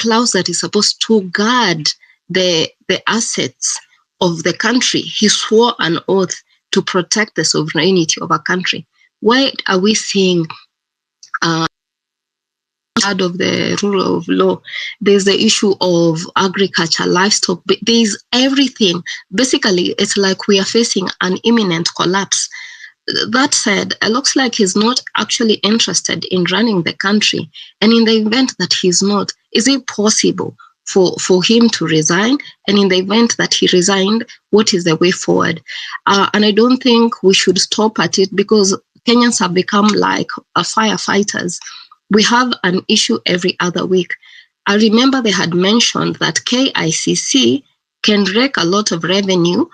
clause that is supposed to guard the assets of the country. He swore an oath to protect the sovereignty of a country. Why are we seeing out of the rule of law? There's the issue of agriculture, livestock, there's everything. Basically, it's like we are facing an imminent collapse. That said, it looks like he's not actually interested in running the country. And in the event that he's not, is it possible for him to resign? And in the event that he resigned, what is the way forward? And I don't think we should stop at it, because Kenyans have become like firefighters. We have an issue every other week. I remember they had mentioned that KICC can rake a lot of revenue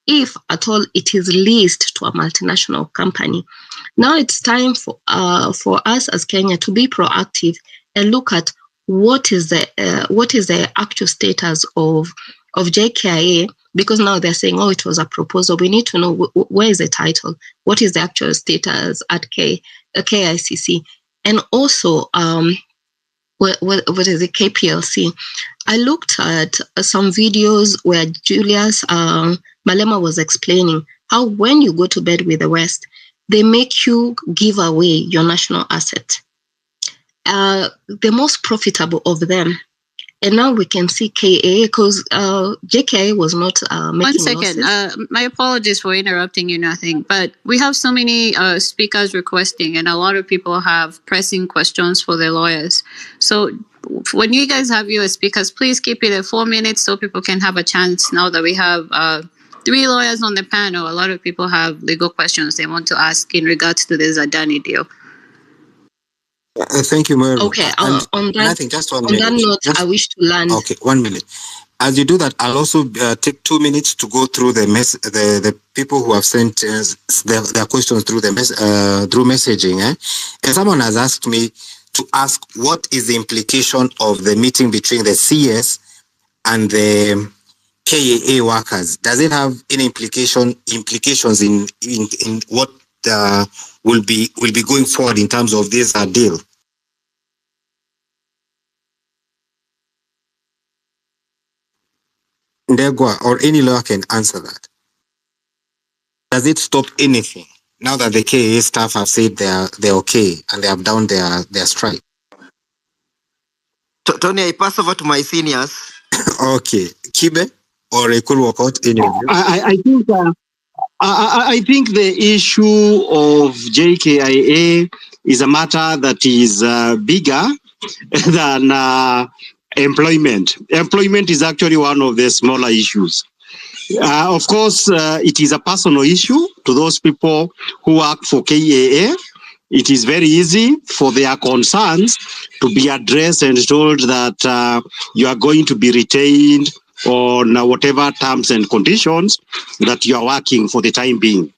if at all it is leased to a multinational company. Now it's time for us as Kenya to be proactive and look at what is the actual status of Jkia, because now they're saying, oh, it was a proposal. We need to know where is the title, what is the actual status at KICC, and also what is the KPLC. I looked at some videos where Julius Malema was explaining how when you go to bed with the West, they make you give away your national asset, the most profitable of them. And now we can see KA, because JKA was not making losses. 1 second. My apologies for interrupting you, nothing. But we have so many speakers requesting, and a lot of people have pressing questions for their lawyers. So when you guys have your speakers, please keep it at 4 minutes so people can have a chance. Now that we have 3 lawyers on the panel, a lot of people have legal questions they want to ask in regards to this Adani deal. Thank you, Mary. Okay, on that note, I wish to land. Okay, 1 minute. As you do that, I'll also take 2 minutes to go through the people who have sent their questions through through messaging. And someone has asked me to ask what is the implication of the meeting between the CS and the KAA workers. Does it have any implications in what will be going forward in terms of this deal? Ndegwa or any lawyer can answer that. Does it stop anything now that the KAA staff have said they're okay and they have done their strike? Tony, I pass over to my seniors. Okay, Kibe, or I could walk out any of you. I think the issue of JKIA is a matter that is bigger than employment. Employment is actually one of the smaller issues. Of course, it is a personal issue to those people who work for KAA. It is very easy for their concerns to be addressed and told that you are going to be retained on whatever terms and conditions that you are working for the time being.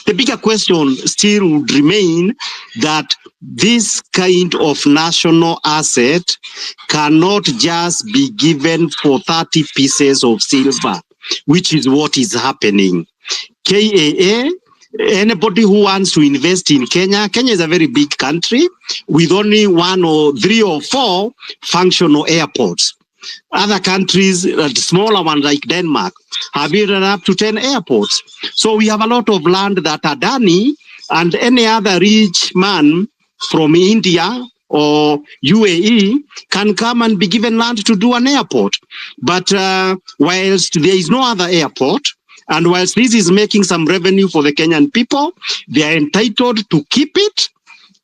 The bigger question still would remain that this kind of national asset cannot just be given for 30 pieces of silver, which is what is happening. KAA, anybody who wants to invest in Kenya is a very big country with only 1 or 3 or 4 functional airports. Other countries, smaller ones like Denmark, have even up to 10 airports. So we have a lot of land that Adani and any other rich man from India or UAE can come and be given land to do an airport. But whilst there is no other airport, and whilst this is making some revenue for the Kenyan people, they are entitled to keep it,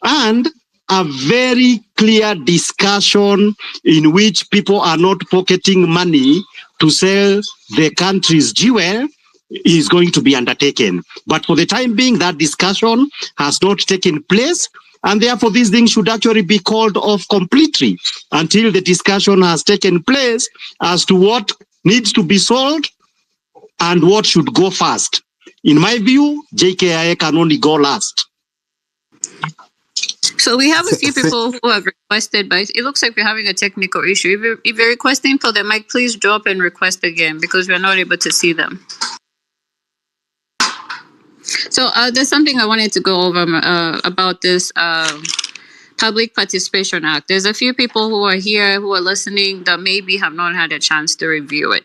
and a very clear discussion in which people are not pocketing money to sell the country's jewel is going to be undertaken. But for the time being, that discussion has not taken place, and therefore these things should actually be called off completely until the discussion has taken place as to what needs to be sold and what should go first. In my view, JKIA can only go last. So we have a few people who have requested, but it looks like we're having a technical issue. If you're requesting for the mic, please drop and request again because we're not able to see them. So there's something I wanted to go over about this Public Participation Act. There's a few people who are here who are listening that maybe have not had a chance to review it.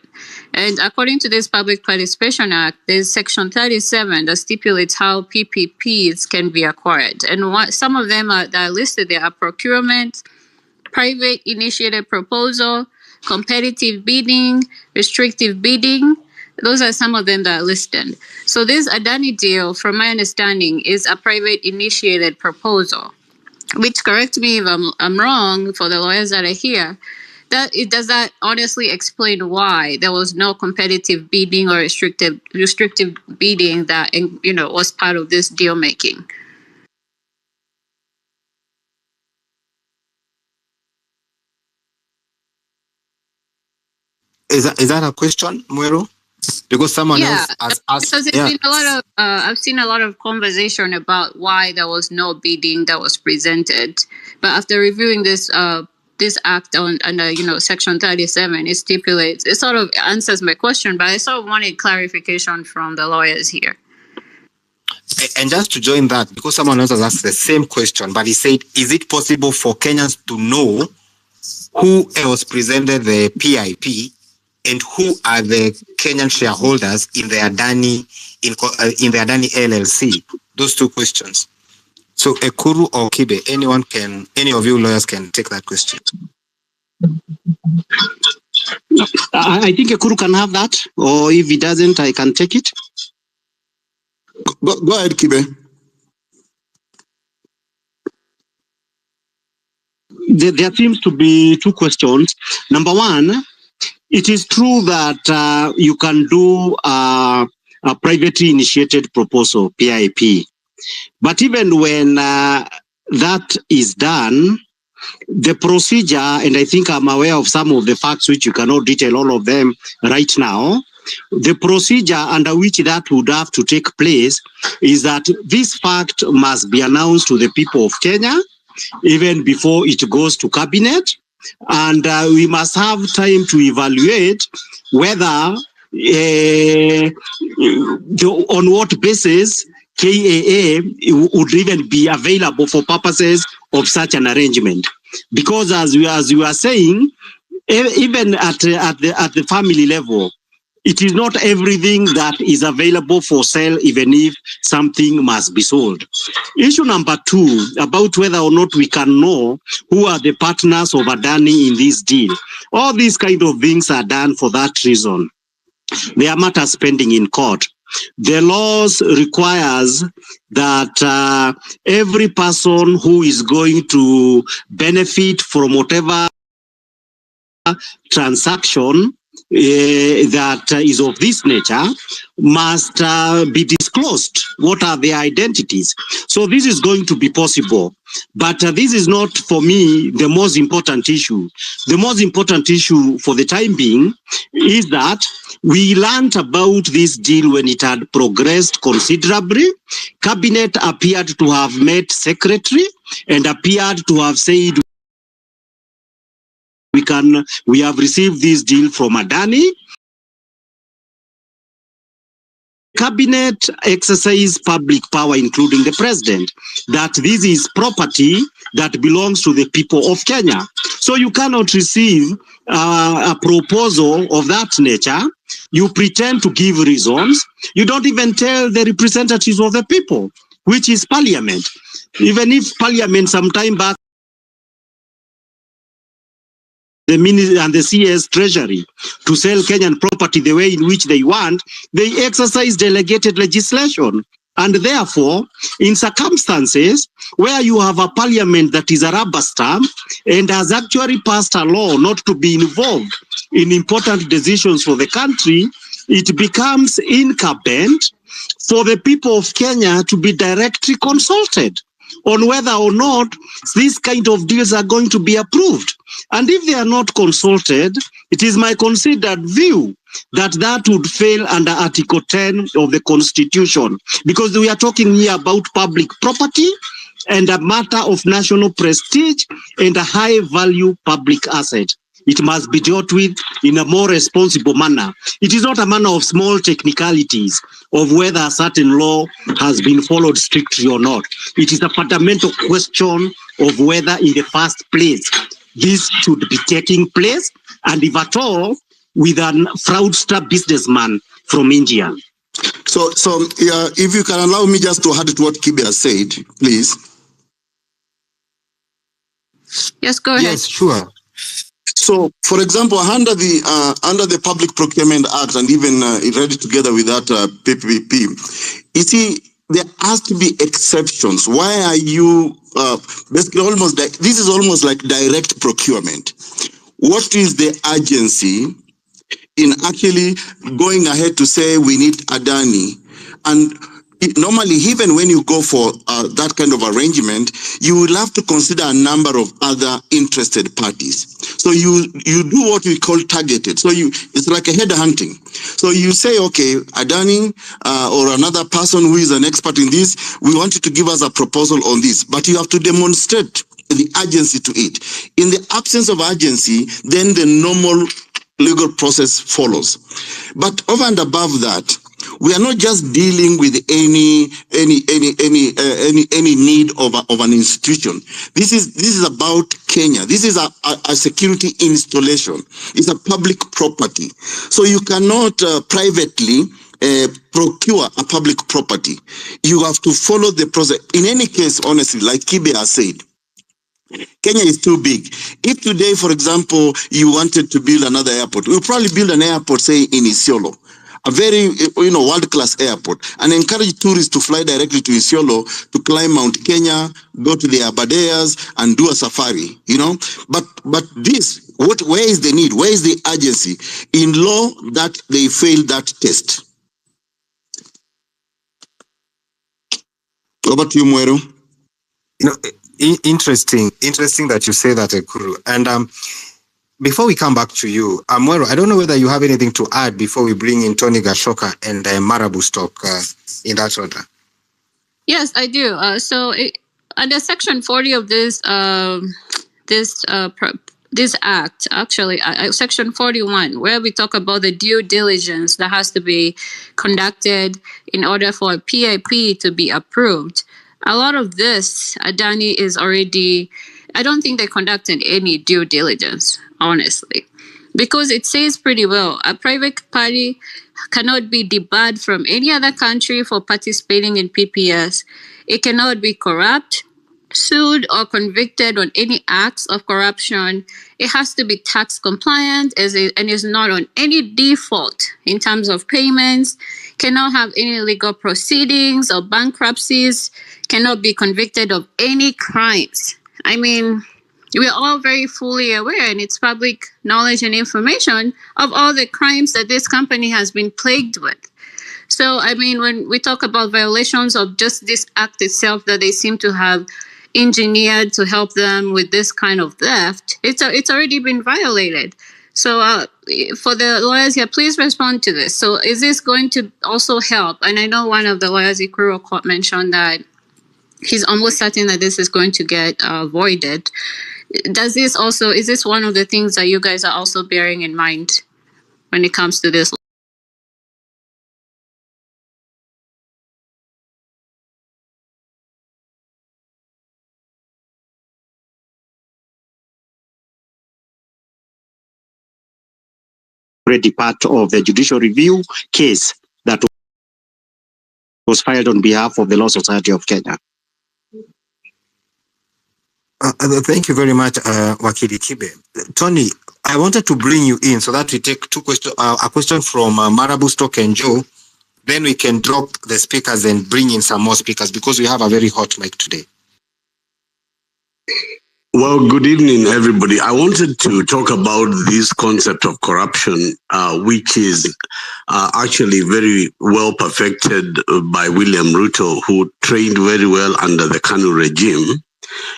And according to this Public Participation Act, there's Section 37 that stipulates how PPPs can be acquired. And some of them that are listed there are procurement, private initiated proposal, competitive bidding, restrictive bidding. Those are some of them that are listed. So this Adani deal, from my understanding, is a private initiated proposal, which, correct me if I'm wrong for the lawyers that are here, does that honestly explain why there was no competitive bidding or restrictive bidding that was part of this deal making? Is that a question, Muero? Because someone else has asked. Because it's been a lot of I've seen a lot of conversation about why there was no bidding that was presented, but after reviewing this act under Section 37, it stipulates, it sort of answers my question, but I sort of wanted clarification from the lawyers here. And just to join that, because someone else has asked the same question, but he said, is it possible for Kenyans to know who else presented the PIP and who are the Kenyan shareholders in the Adani LLC? Those two questions. So Ekuru or Kibe, any of you lawyers can take that question. I think Ekuru can have that, or if he doesn't, I can take it. Go ahead, Kibe. There seems to be two questions. Number one, it is true that you can do a privately initiated proposal, PIP. But even when that is done, the procedure, and I think I'm aware of some of the facts which you cannot detail all of them right now, the procedure under which that would have to take place is that this fact must be announced to the people of Kenya even before it goes to cabinet, and we must have time to evaluate whether on what basis KAA would even be available for purposes of such an arrangement. Because as we are saying, even at the family level, it is not everything that is available for sale, even if something must be sold. Issue number two, about whether or not we can know who are the partners of Adani in this deal. All these kind of things are done for that reason. There are matters pending in court. The laws requires that every person who is going to benefit from whatever transaction that is of this nature must be disclosed. What are their identities? So this is going to be possible. But this is not, for me, the most important issue. The most important issue for the time being is that we learned about this deal when it had progressed considerably. Cabinet appeared to have met secretary and appeared to have said, we have received this deal from Adani. Cabinet exercise public power, including the president, that this is property that belongs to the people of Kenya. So you cannot receive a proposal of that nature. You pretend to give reasons. You don't even tell the representatives of the people, which is parliament. Even if parliament sometime back, the minister and the CS Treasury to sell Kenyan property the way in which they want, they exercise delegated legislation. And therefore, in circumstances where you have a parliament that is a rubber stamp and has actually passed a law not to be involved in important decisions for the country, it becomes incumbent for the people of Kenya to be directly consulted on whether or not these kind of deals are going to be approved. And if they are not consulted, it is my considered view that that would fail under Article 10 of the Constitution, because we are talking here about public property and a matter of national prestige and a high value public asset. it must be dealt with in a more responsible manner. It is not a matter of small technicalities of whether a certain law has been followed strictly or not. It is a fundamental question of whether in the first place this should be taking place, and if at all, with a fraudster businessman from India. So if you can allow me just to add to what Jkia said, please. Yes, go ahead. Yes, sure. So, for example, under the Public Procurement Act, and even read it together with that PPP, you see, there has to be exceptions. Why are you basically almost like this is almost like direct procurement? What is the urgency in actually going ahead to say we need Adani? And normally, even when you go for that kind of arrangement, you will have to consider a number of other interested parties. So you do what we call targeted. So it's like a head hunting. So you say, okay, Adani or another person who is an expert in this, we want you to give us a proposal on this, but you have to demonstrate the urgency to it. In the absence of urgency, then the normal legal process follows. But over and above that, we are not just dealing with any need of an institution. This is about Kenya. This is a security installation. It's a public property. So you cannot privately procure a public property. You have to follow the process. In any case, honestly, like Jkia said, Kenya is too big. If today, for example, you wanted to build another airport, we'll probably build an airport, say, in Isiolo, a very world-class airport, and encourage tourists to fly directly to Isiolo to climb Mount Kenya, go to the Aberdares, and do a safari. But this, where is the need? Where is the urgency? In law, that they failed that test. Over to you, Mwero. Interesting that you say that, Ekuru. And before we come back to you, Mwero, I don't know whether you have anything to add before we bring in Tony Gashoka and Marabou-Stock in that order. Yes, I do. Under Section 40 of this act, actually, Section 41, where we talk about the due diligence that has to be conducted in order for a PIP to be approved. A lot of this, Adani is already, I don't think they conducted any due diligence, honestly, because it says pretty well, a private party cannot be debarred from any other country for participating in PPS. It cannot be corrupt, sued, or convicted on any acts of corruption. It has to be tax compliant and is not on any default in terms of payments, cannot have any legal proceedings or bankruptcies, cannot be convicted of any crimes. I mean, we're all very fully aware, and it's public knowledge and information of all the crimes that this company has been plagued with. So, I mean, when we talk about violations of just this act itself that they seem to have engineered to help them with this kind of theft, it's already been violated. So for the lawyers here, please respond to this. So is this going to also help? And I know one of the lawyers, Ikuro, mentioned that he's almost certain that this is going to get voided. Is this one of the things that you guys are also bearing in mind when it comes to this? Already part of the judicial review case that was filed on behalf of the Law Society of Kenya. Thank you very much, Wakili Kibe. Tony, I wanted to bring you in so that we take two questions, a question from Marabou-Stock and Joe. Then we can drop the speakers and bring in some more speakers because we have a very hot mic today. Well, good evening, everybody. I wanted to talk about this concept of corruption, which is actually very well perfected by William Ruto, who trained very well under the Kanu regime.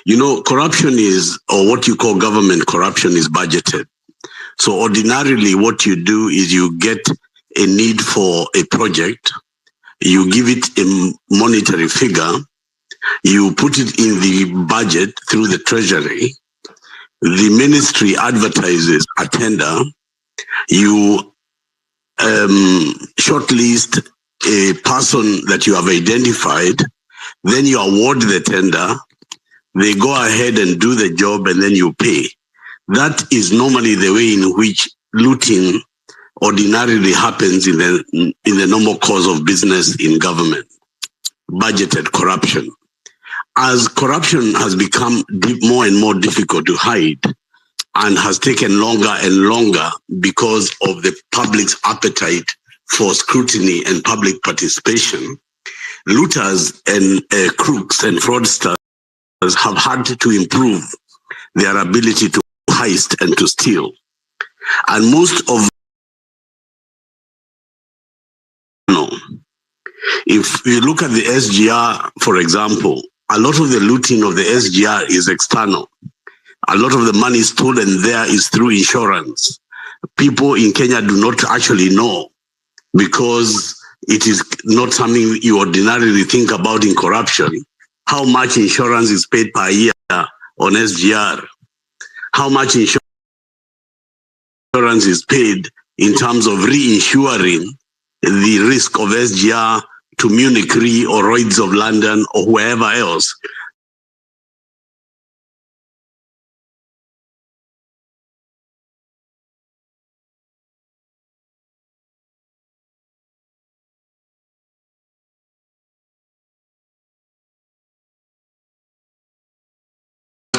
You know, corruption is, or what you call government corruption, is budgeted. So ordinarily what you do is you get a need for a project, you give it a monetary figure, you put it in the budget through the treasury, the ministry advertises a tender, you shortlist a person that you have identified, then you award the tender, they go ahead and do the job, and then you pay. That is normally the way in which looting ordinarily happens in the normal course of business in government. Budgeted corruption. As corruption has become more and more difficult to hide and has taken longer and longer because of the public's appetite for scrutiny and public participation, looters and crooks and fraudsters have had to improve their ability to heist and to steal. And most of if you look at the SGR, for example, a lot of the looting of the SGR is external. A lot of the money stolen there is through insurance. People in Kenya do not actually know because it is not something you ordinarily think about in corruption. How much insurance is paid per year on SGR? How much insurance is paid in terms of reinsuring the risk of SGR to Munich Re or Lloyd's of London or whoever else?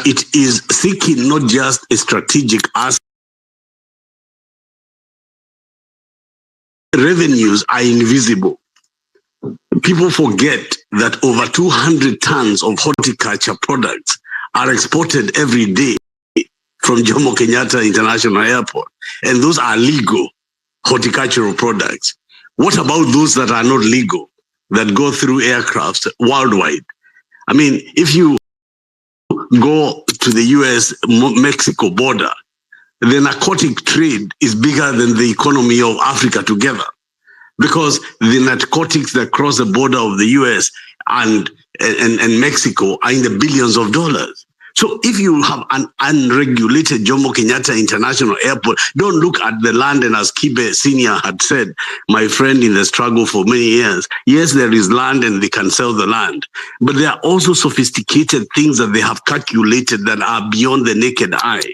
It is seeking not just a strategic asset. Revenues are invisible. People forget that over 200 tons of horticulture products are exported every day from Jomo Kenyatta International Airport. And those are legal horticultural products. What about those that are not legal, that go through aircrafts worldwide? I mean, if you go to the US-Mexico border, the narcotic trade is bigger than the economy of Africa together, because the narcotics that cross the border of the US and Mexico are in the billions of dollars. So if you have an unregulated Jomo Kenyatta International Airport, don't look at the land, and as Kibe Senior had said, my friend in the struggle for many years, yes, there is land and they can sell the land, but there are also sophisticated things that they have calculated that are beyond the naked eye.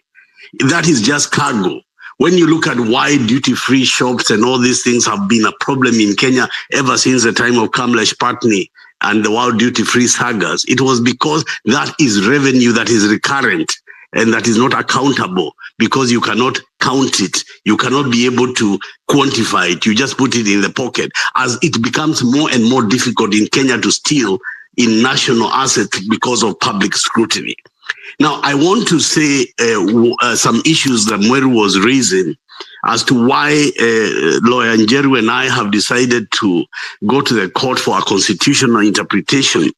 That is just cargo. When you look at why duty-free shops and all these things have been a problem in Kenya ever since the time of Kamlesh Patni and the World Duty-Free sagas, it was because that is revenue that is recurrent and that is not accountable, because you cannot count it. You cannot be able to quantify it. You just put it in the pocket. As it becomes more and more difficult in Kenya to steal in national assets because of public scrutiny. Now, I want to say some issues that Mweru was raising as to why Lawyer Njeru and I have decided to go to the court for a constitutional interpretation.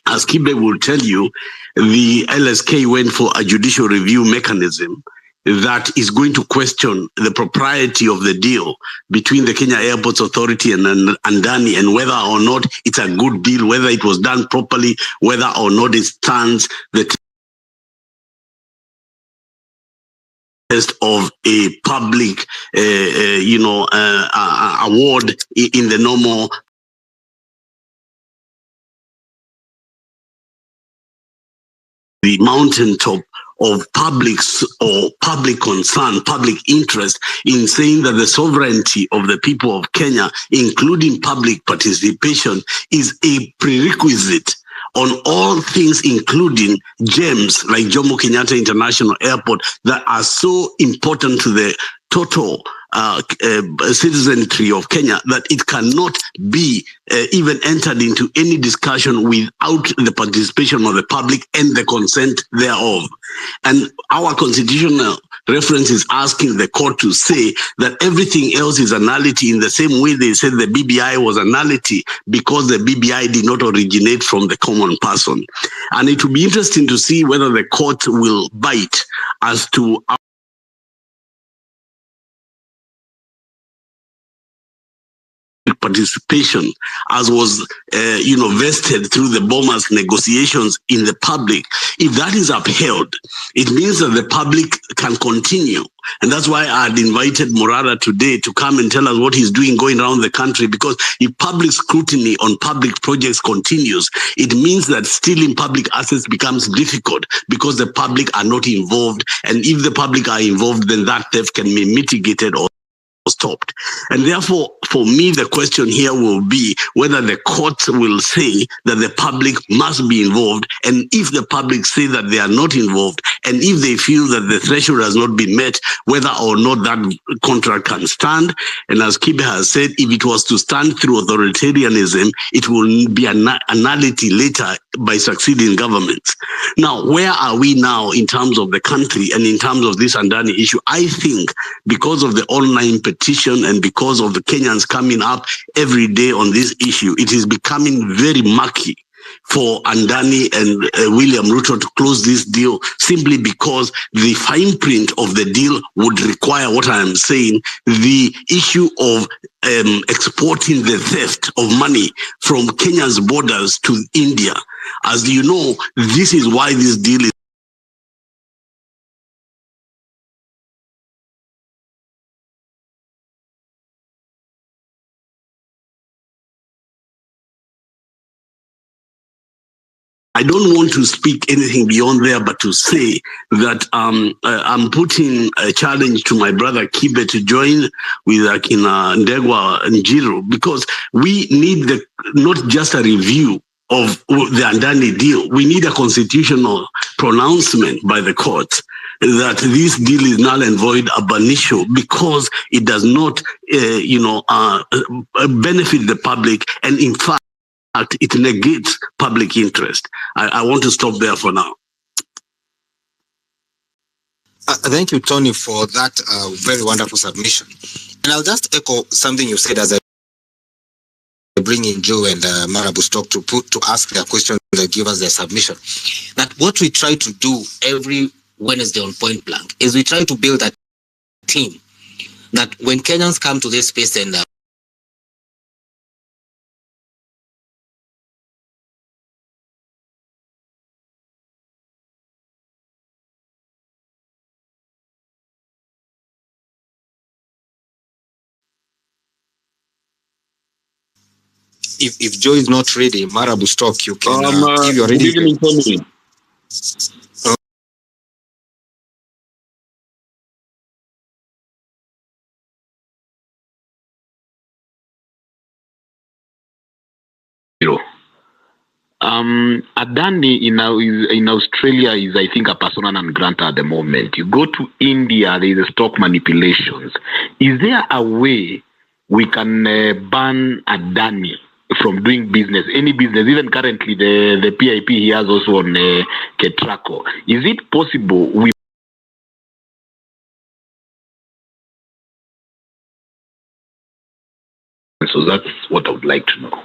As Kibe will tell you, the LSK went for a judicial review mechanism that is going to question the propriety of the deal between the Kenya Airports Authority and Andani, and whether or not it's a good deal, whether it was done properly, whether or not it stands the of a public, award in the normal the mountaintop of public concern, public interest in saying that the sovereignty of the people of Kenya, including public participation, is a prerequisite on all things, including gems like Jomo Kenyatta International Airport that are so important to the total citizenry of Kenya, that it cannot be even entered into any discussion without the participation of the public and the consent thereof. And our constitutional reference is asking the court to say that everything else is a nullity, in the same way they said the BBI was a nullity because the BBI did not originate from the common person. And it will be interesting to see whether the court will bite as to participation, as was, vested through the Bomas negotiations in the public, if that is upheld, it means that the public can continue. And that's why I had invited Morara today to come and tell us what he's doing going around the country, because if public scrutiny on public projects continues, it means that stealing public assets becomes difficult because the public are not involved. And if the public are involved, then that theft can be mitigated or stopped. And therefore, for me, the question here will be whether the courts will say that the public must be involved, and if the public say that they are not involved, and if they feel that the threshold has not been met, whether or not that contract can stand. And as Kibe has said, if it was to stand through authoritarianism, it will be an nullity later by succeeding governments. Now, where are we now in terms of the country and in terms of this Andani issue? I think because of the online petition and because of the Kenyans coming up every day on this issue, it is becoming very murky for Andani and William Ruto to close this deal, simply because the fine print of the deal would require what I am saying, the issue of exporting the theft of money from Kenya's borders to India. As you know, this is why this deal is I don't want to speak anything beyond there, but to say that I'm putting a challenge to my brother Kibe to join with Akina Ndegwa and Njiru, because we need not just a review of the Andani deal. We need a constitutional pronouncement by the court that this deal is null and void ab initio, because it does not, benefit the public, and in fact, it negates public interest. I want to stop there for now. Thank you, Tony, for that very wonderful submission. And I'll just echo something you said as I bring in Joe and Marabou Stock to ask their questions and give us their submission. That what we try to do every Wednesday on Point Blank is we try to build a team that when Kenyans come to this space and if Joe is not ready, Marabou Stock, you can if you're ready. Good evening, Tony. Adani in Australia is, I think, a persona non grata at the moment. You go to India, there is a stock manipulations. Is there a way we can ban Adani from doing business, any business, even currently the PIP he has also on Ketraco? Is it possible we So that's what I would like to know.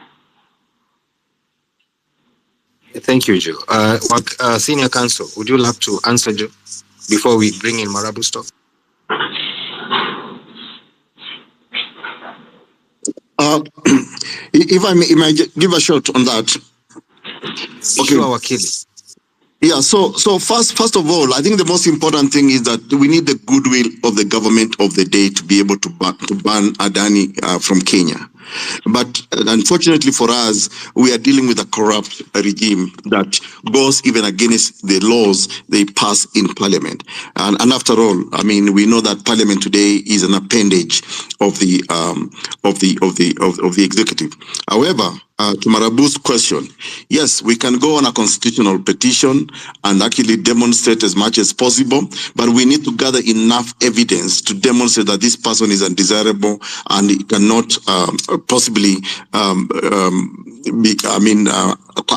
Thank you, Joe. Senior Counsel, would you love to answer, Joe, before we bring in Marabou Stock? If I may give a shot on that. Okay. Sure, Wakili. Yeah, so first of all, I think the most important thing is that we need the goodwill of the government of the day to be able to ban Adani from Kenya. But unfortunately for us, we are dealing with a corrupt regime that goes even against the laws they pass in Parliament. And after all, I mean, we know that Parliament today is an appendage of the executive. However, to Marabou's question, yes, we can go on a constitutional petition and actually demonstrate as much as possible, but we need to gather enough evidence to demonstrate that this person is undesirable and it cannot possibly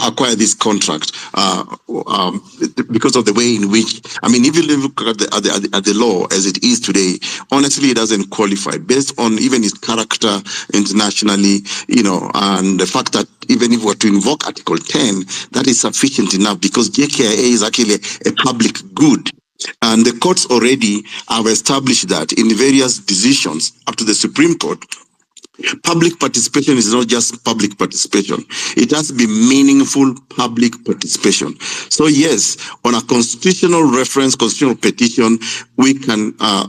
acquire this contract because of the way in which, I mean, if you look at the law as it is today, honestly, it doesn't qualify based on even his character internationally, and the fact that even if we were to invoke Article 10, that is sufficient enough because Jkia is actually a public good. And the courts already have established that in various decisions up to the Supreme Court, Public participation is not just public participation. It has to be meaningful public participation. So yes, on a constitutional reference, constitutional petition, we can, I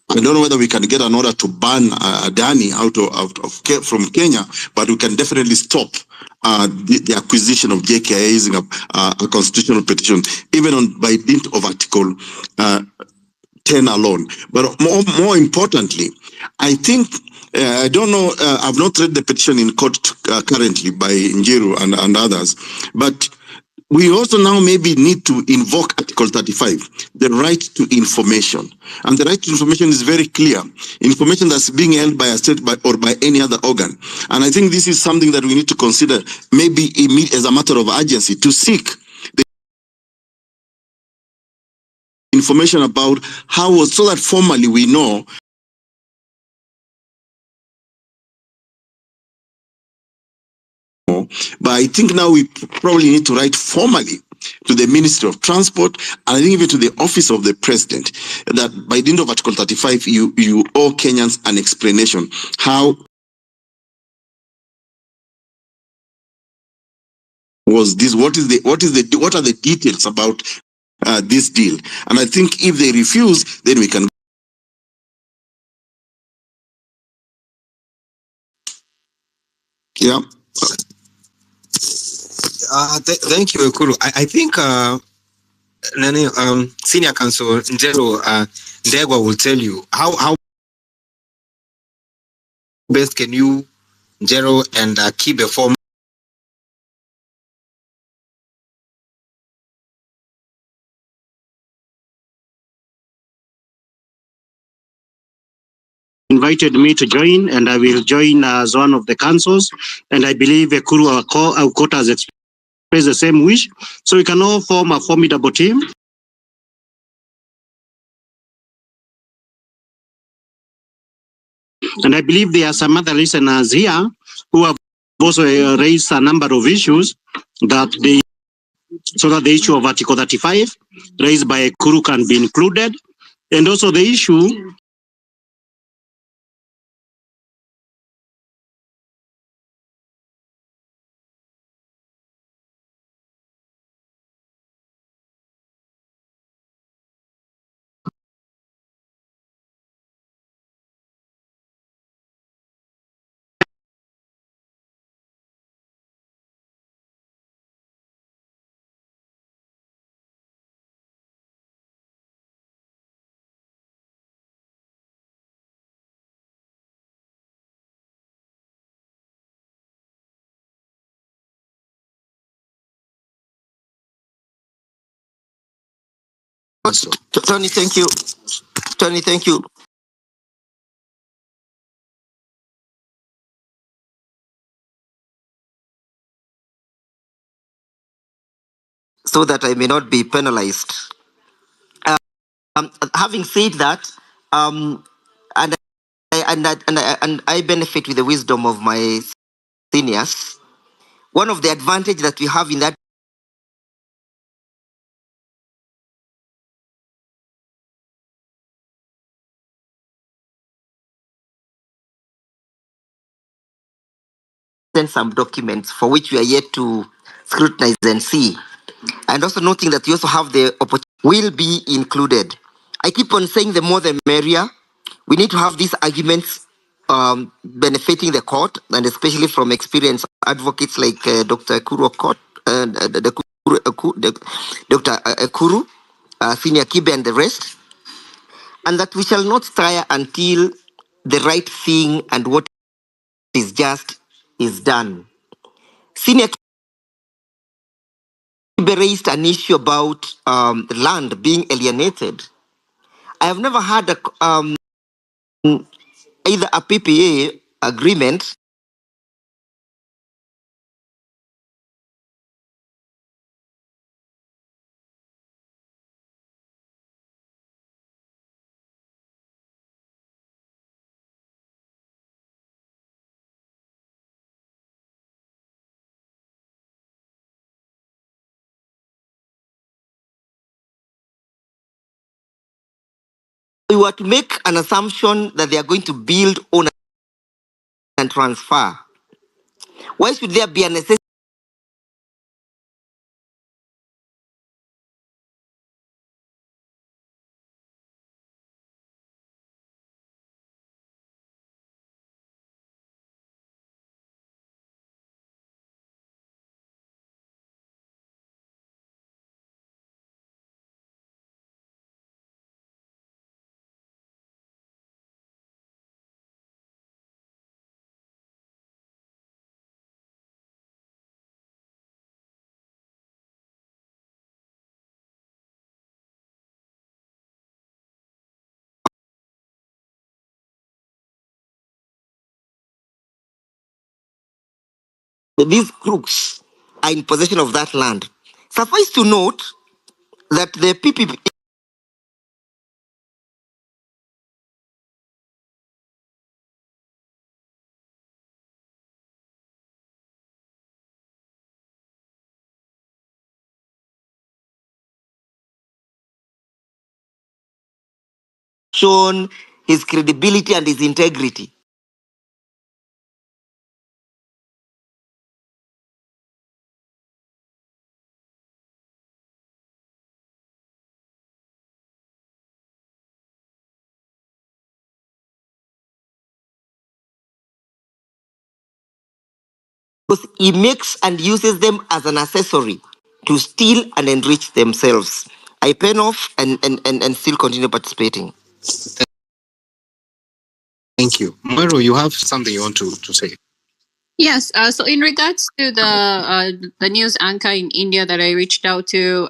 don't know whether we can get an order to ban Adani from Kenya, but we can definitely stop the acquisition of Jkia using a constitutional petition, even by dint of Article 10 alone. But more importantly, I think, I don't know, I've not read the petition in court currently by Njiru and others, but we also now maybe need to invoke Article 35, the right to information. And the right to information is very clear. Information that's being held by a state or by any other organ. And I think this is something that we need to consider, maybe as a matter of urgency, to seek the information about how, so that formally we know. But I think now we probably need to write formally to the Ministry of Transport, and I think even to the Office of the President, that by the end of Article 35, you owe Kenyans an explanation how was this, what are the details about this deal. And I think if they refuse, then we can. Yeah. Thank you, Ekuru. I think Senior Counsel Njero Ndegwa will tell you how best can you, Njero and Kibe, form invited me to join, and I will join as one of the councils. And I believe Ekuru Aukota has expressed the same wish. So we can all form a formidable team. And I believe there are some other listeners here who have also raised a number of issues so that the issue of Article 35 raised by Ekuru can be included. And also the issue Tony, thank you. Tony, thank you. So that I may not be penalized. Having said that, and I benefit with the wisdom of my seniors. One of the advantages that we have in that some documents for which we are yet to scrutinize and see. And also noting that we also have the opportunity will be included. I keep on saying the more the merrier. We need to have these arguments benefiting the court, and especially from experienced advocates like Dr. Ekuru Dr. Ekuru, Senior Kibe, and the rest, and that we shall not tire until the right thing and what is just is done. Senior Kibe raised an issue about land being alienated. I have never had either a PPA agreement we were to make an assumption that they are going to build on and transfer? Why should there be a necessity these crooks are in possession of that land? Suffice to note that the PPP shown his credibility and his integrity. Because he makes and uses them as an accessory to steal and enrich themselves. I pen off and still continue participating. Thank you. Moiro, you have something you want to say? Yes. So in regards to the news anchor in India that I reached out to,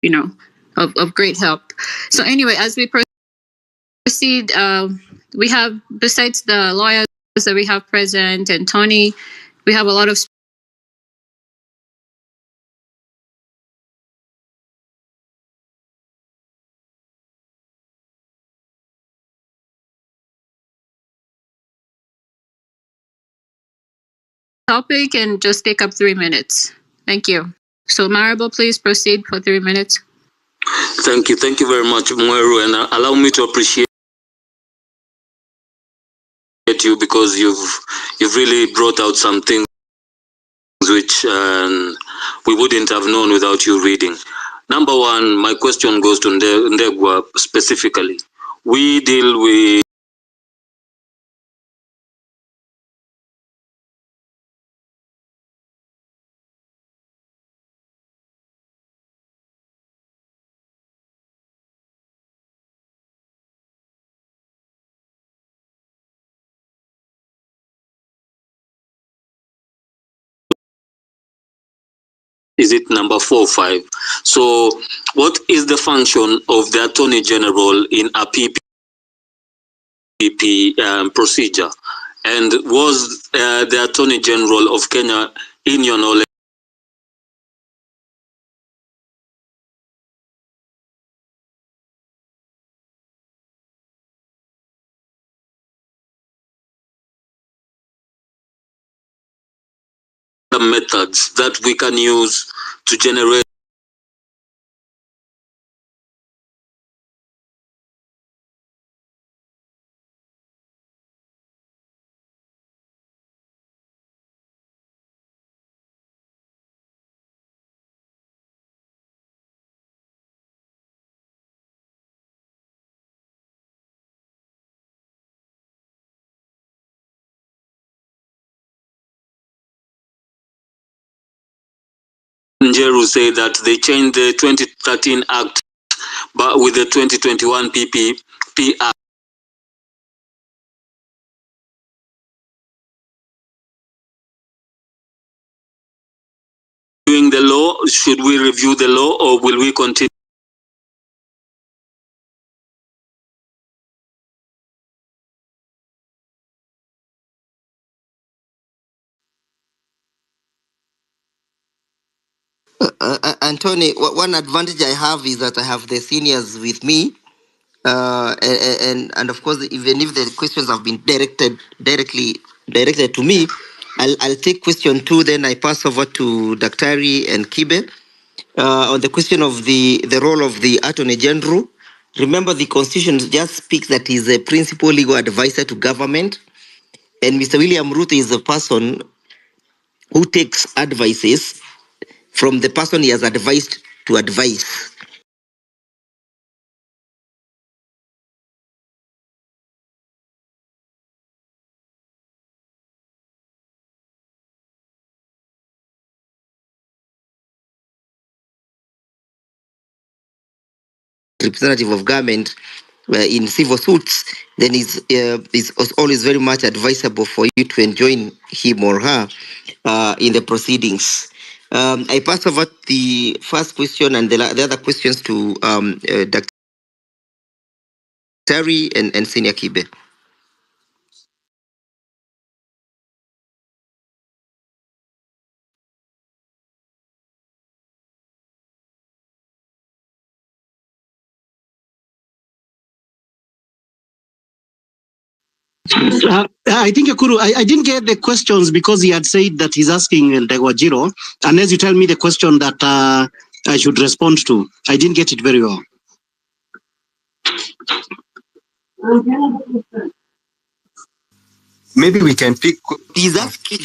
you know, of great help. So anyway, as we proceed, we have, besides the lawyers that we have present and Tony, we have a lot of topic and just take up 3 minutes. Thank you. So Marable, please proceed for 3 minutes. Thank you. Thank you very much, Mweru, and allow me to appreciate you because you've really brought out some things which we wouldn't have known without you reading. Number one, my question goes to Ndegwa specifically. We deal with is it number 4 or 5? So what is the function of the Attorney General in a PPP procedure? And was the Attorney General of Kenya, in your knowledge, the methods that we can use to generate Njeru say that they changed the 2013 Act but with the 2021 PPP Act. Doing the law law? Should we review the law, or will we continue? Anthony, one advantage I have is that I have the seniors with me, and of course, even if the questions have been directed to me, I'll take question 2, then I pass over to Daktari and Kibe. On the question of the role of the Attorney General, remember the Constitution just speaks that he's a principal legal advisor to government, and Mr. William Ruto is a person who takes advices from the person he has advised to advise. Representative of government in civil suits, then is always very much advisable for you to enjoin him or her in the proceedings. I pass over the first question and the other questions to Dr. Terry and Senior Kibe. I think Ekuru, I didn't get the questions because he had said that he's asking Ndegwajiro, unless you tell me the question that I should respond to. I didn't get it very well. Maybe we can pick. He's asking.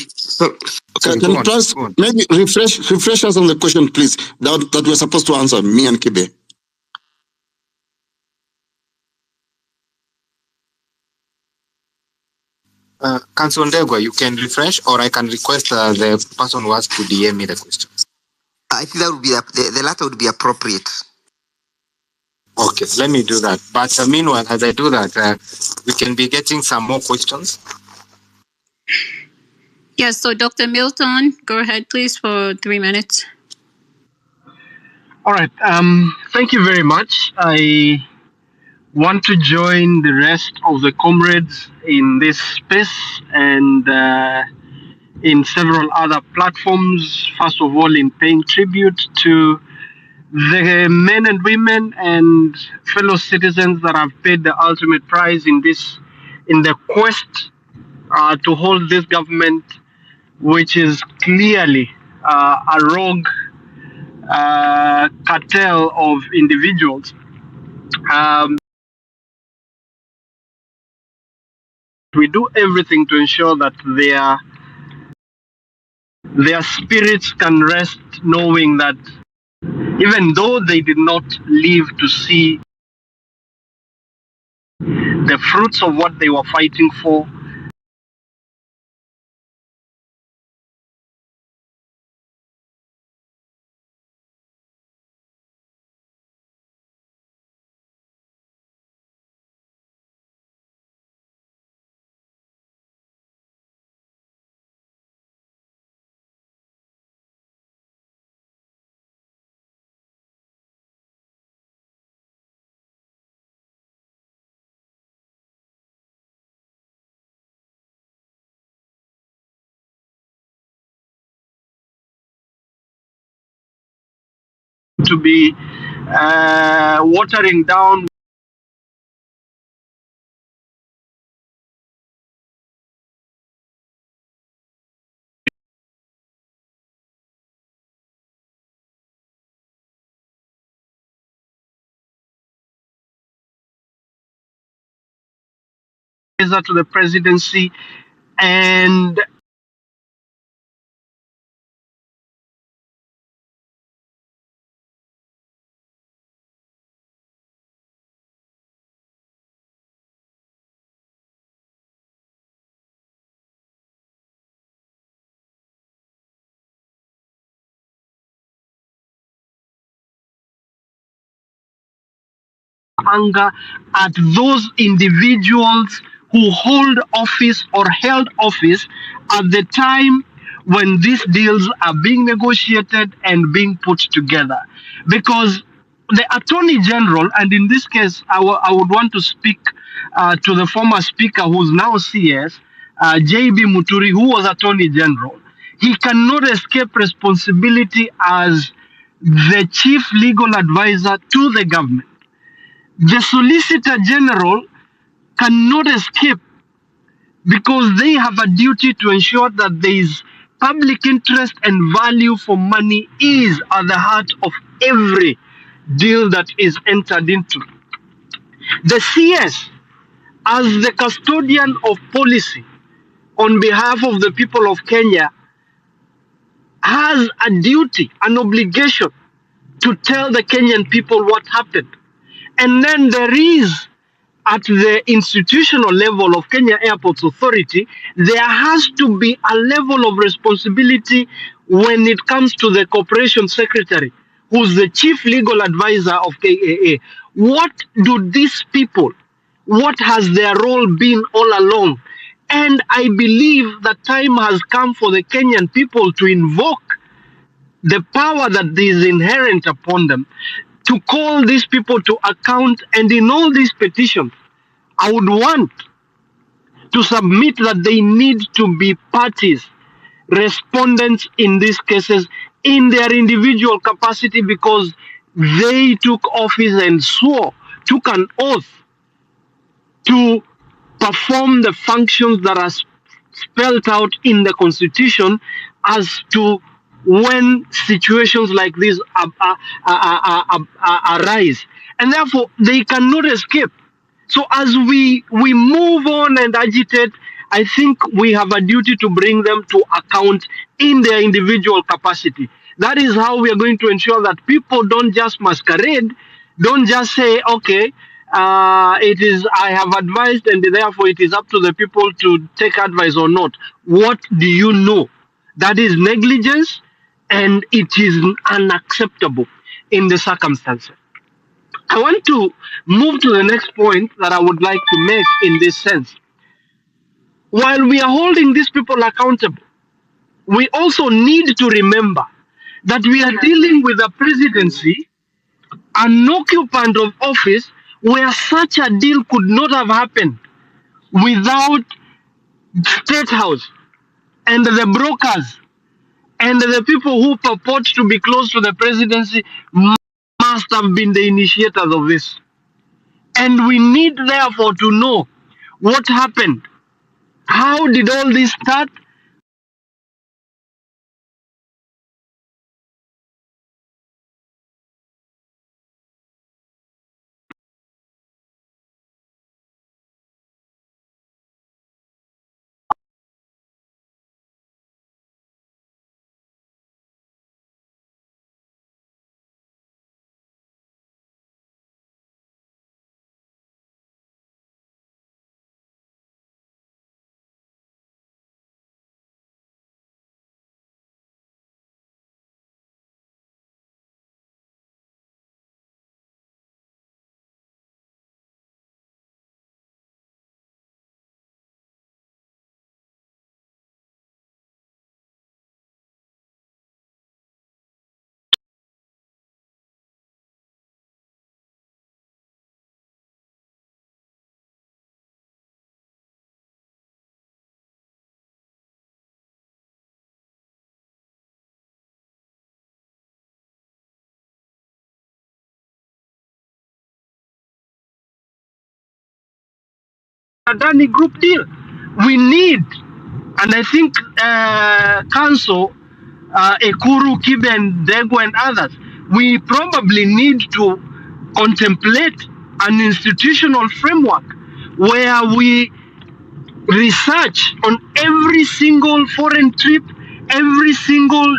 Can you just maybe refresh us on the question, please, that we're supposed to answer, me and Kibe. Council Ndegwa, you can refresh, or I can request the person who has to DM me the question. I think that would be the latter would be appropriate. Okay, let me do that. But meanwhile, as I do that, we can be getting some more questions. Yes, so Dr. Milton, go ahead, please, for 3 minutes. All right. Thank you very much. I want to join the rest of the comrades in this space and in several other platforms. First of all, in paying tribute to the men and women and fellow citizens that have paid the ultimate price in the quest to hold this government, which is clearly a rogue cartel of individuals. We do everything to ensure that their spirits can rest, knowing that even though they did not live to see the fruits of what they were fighting for, to be watering down to the presidency and anger at those individuals who hold office or held office at the time when these deals are being negotiated and being put together. Because the Attorney General, and in this case, I would want to speak to the former Speaker who's now CS, J.B. Muturi, who was Attorney General. He cannot escape responsibility as the chief legal advisor to the government. The Solicitor General cannot escape because they have a duty to ensure that there is public interest and value for money is at the heart of every deal that is entered into. The CS, as the custodian of policy on behalf of the people of Kenya, has a duty, an obligation to tell the Kenyan people what happened. And then there is, at the institutional level of Kenya Airports Authority, there has to be a level of responsibility when it comes to the corporation secretary, who's the chief legal advisor of KAA. What do these people, what has their role been all along? And I believe that time has come for the Kenyan people to invoke the power that is inherent upon them to call these people to account. And in all these petitions, I would want to submit that they need to be parties, respondents in these cases in their individual capacity, because they took office and took an oath to perform the functions that are spelled out in the Constitution as to when situations like this arise. And therefore, they cannot escape. So as we move on and agitate, I think we have a duty to bring them to account in their individual capacity. That is how we are going to ensure that people don't just masquerade, don't just say, okay, it is, I have advised, and therefore it is up to the people to take advice or not. What do you know? That is negligence, and it is unacceptable in the circumstances. I want to move to the next point that I would like to make in this sense. While we are holding these people accountable, we also need to remember that we are dealing with a presidency, an occupant of office, where such a deal could not have happened without State House and the brokers and the people who purport to be close to the presidency must have been the initiators of this. And we need, therefore, to know what happened. How did all this start? Adani Group deal. We need, and I think Council, Ekuru, Kiben, Dego, and others, we probably need to contemplate an institutional framework where we research on every single foreign trip, every single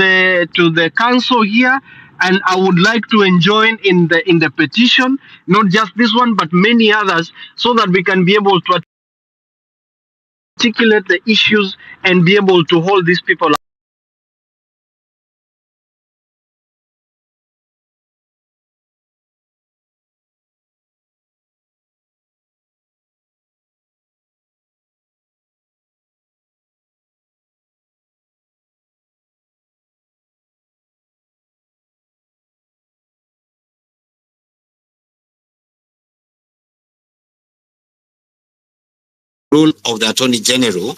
the council here, and I would like to join in the petition, not just this one but many others, so that we can be able to articulate the issues and be able to hold these people role of the Attorney General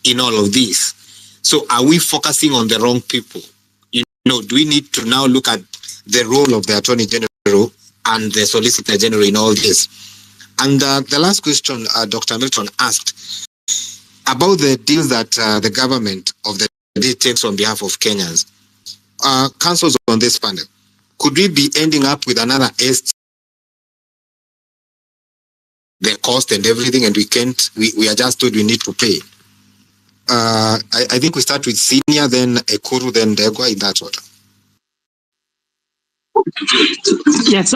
in all of this. So are we focusing on the wrong people? You know, do we need to now look at the role of the Attorney General and the Solicitor General in all this? And the last question Dr. Milton asked about the deals that the government of the day takes on behalf of Kenyans. Councils on this panel, could we be ending up with another the cost and everything, and we are just told we need to pay? I think we start with Senior, then Ekuru, then Degwa, in that order. Yes,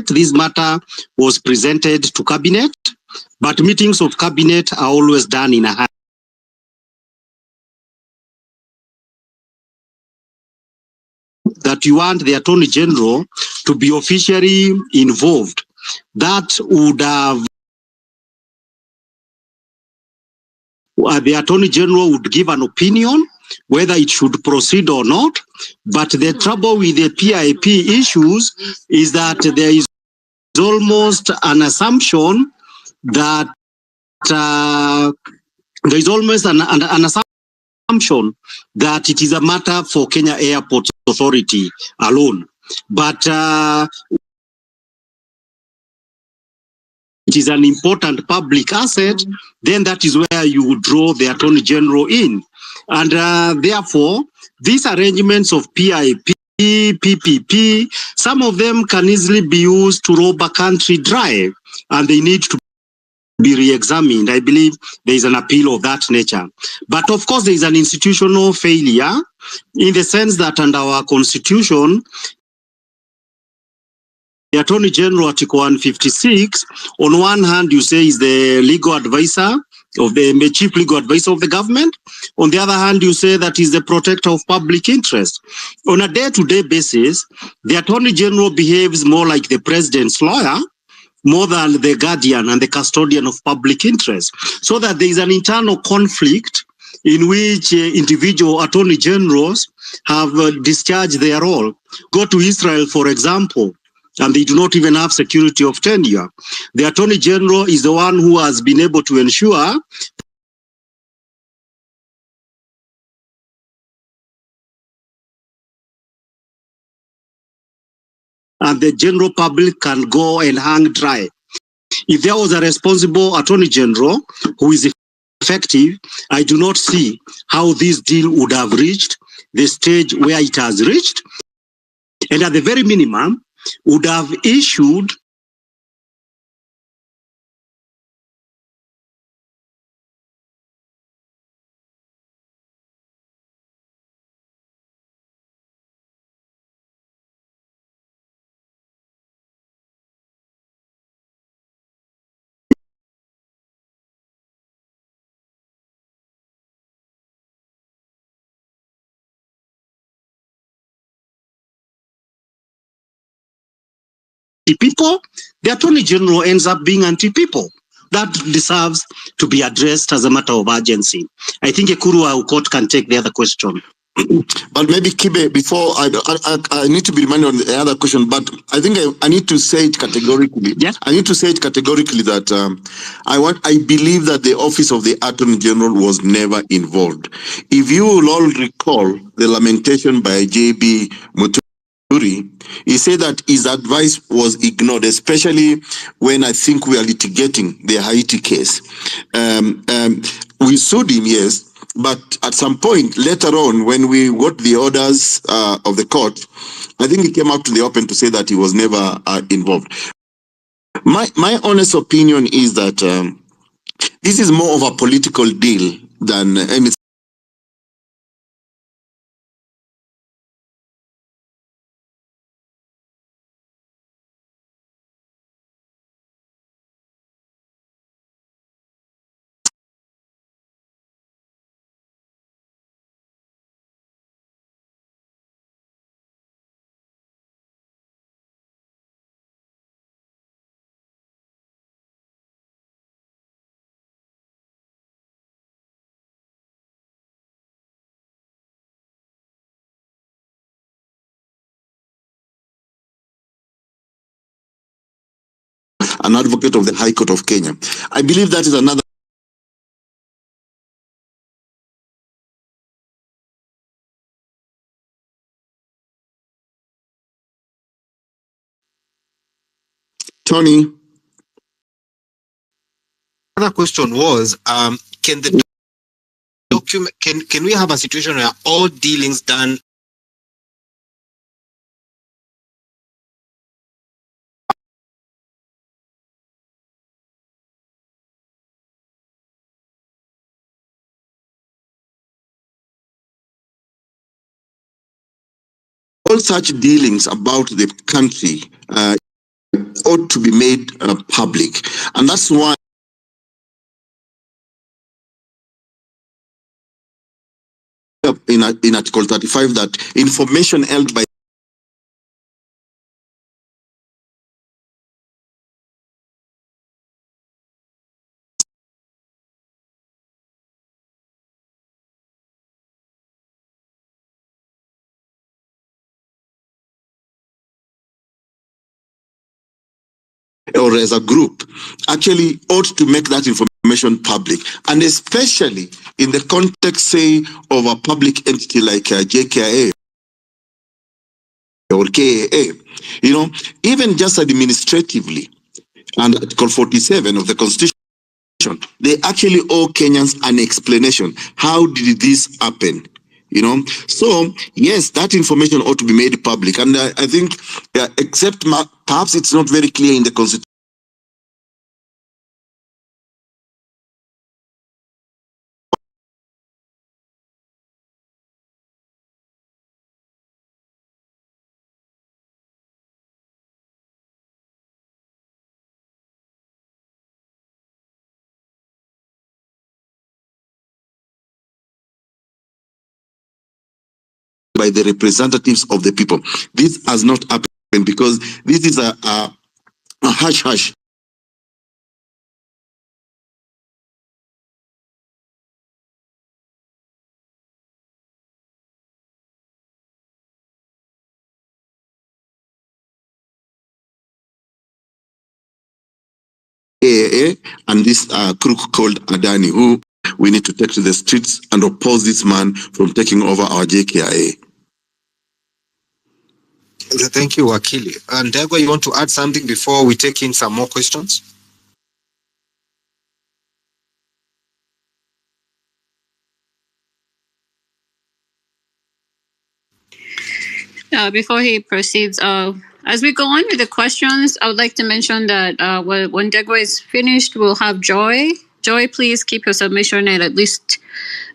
this matter was presented to cabinet, but meetings of cabinet are always done in a hurry. That you want the Attorney General to be officially involved. That would have the Attorney General would give an opinion whether it should proceed or not. But the trouble with the PIP issues is that there is almost an assumption that there is almost an assumption that it is a matter for Kenya Airports Authority alone. But it is an important public asset, then that is where you would draw the Attorney General in. And therefore, these arrangements of PIP, PPP, some of them can easily be used to rob a country dry, and they need to be re-examined. I believe there is an appeal of that nature. But of course, there is an institutional failure in the sense that under our constitution, the Attorney General, Article 156, on one hand, you say is the legal advisor of the chief legal advisor of the government. On the other hand, you say that is the protector of public interest. On a day-to-day basis, the Attorney General behaves more like the president's lawyer, more than the guardian and the custodian of public interest. So that there is an internal conflict in which individual attorney generals have discharged their role. Go to Israel, for example, and they do not even have security of tenure. The Attorney General is the one who has been able to ensure and the general public can go and hang dry. If there was a responsible Attorney General who is effective, I do not see how this deal would have reached the stage where it has reached. And at the very minimum, would have issued people, the Attorney General ends up being anti-people. That deserves to be addressed as a matter of urgency. I think Ekuru Court can take the other question. But maybe Kibe, before I need to be reminded on the other question, but I think I need to say it categorically. Yeah. I need to say it categorically that I believe that the office of the Attorney General was never involved. If you will all recall the lamentation by J.B. Muturi, he said that his advice was ignored, especially when I think we are litigating the Haiti case. We sued him, yes, but at some point later on, when we got the orders of the court, I think he came out to the open to say that he was never involved. My honest opinion is that this is more of a political deal than anything. An advocate of the High Court of Kenya. I believe that is another. Tony. Another question was, can the document can we have a situation where all dealings done all such dealings about the country ought to be made public, and that's why in Article 35 that information held by or as a group actually ought to make that information public, and especially in the context, say, of a public entity like Jkia or KAA, even just administratively, and Article 47 of the Constitution, they actually owe Kenyans an explanation. How did this happen? So yes, that information ought to be made public, and I think, except perhaps it's not very clear in the Constitution. By the representatives of the people. This has not happened because this is a hush-hush. AAA and this crook called Adani, who we need to take to the streets and oppose this man from taking over our JKIA. Thank you, Wakili. And Dagwa, you want to add something before we take in some more questions? Before he proceeds, as we go on with the questions, I would like to mention that when Degwa is finished, we'll have Joy. Joy, please keep your submission at least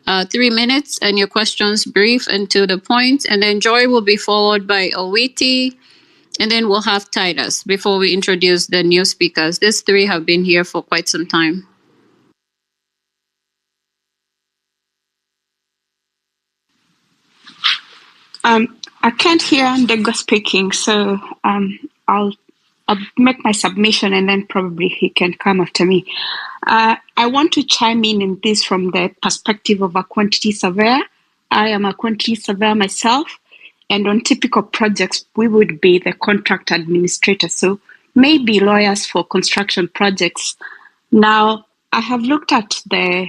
3 minutes and your questions brief and to the point. And then Joy will be followed by Owiti, and then we'll have Titus before we introduce the new speakers. These three have been here for quite some time. I can't hear Ndegwa speaking, so I'll make my submission and then probably he can come after me. I want to chime in this from the perspective of a quantity surveyor I am a quantity surveyor myself, and on typical projects, we would be the contract administrator. So maybe lawyers for construction projects. Now, I have looked at the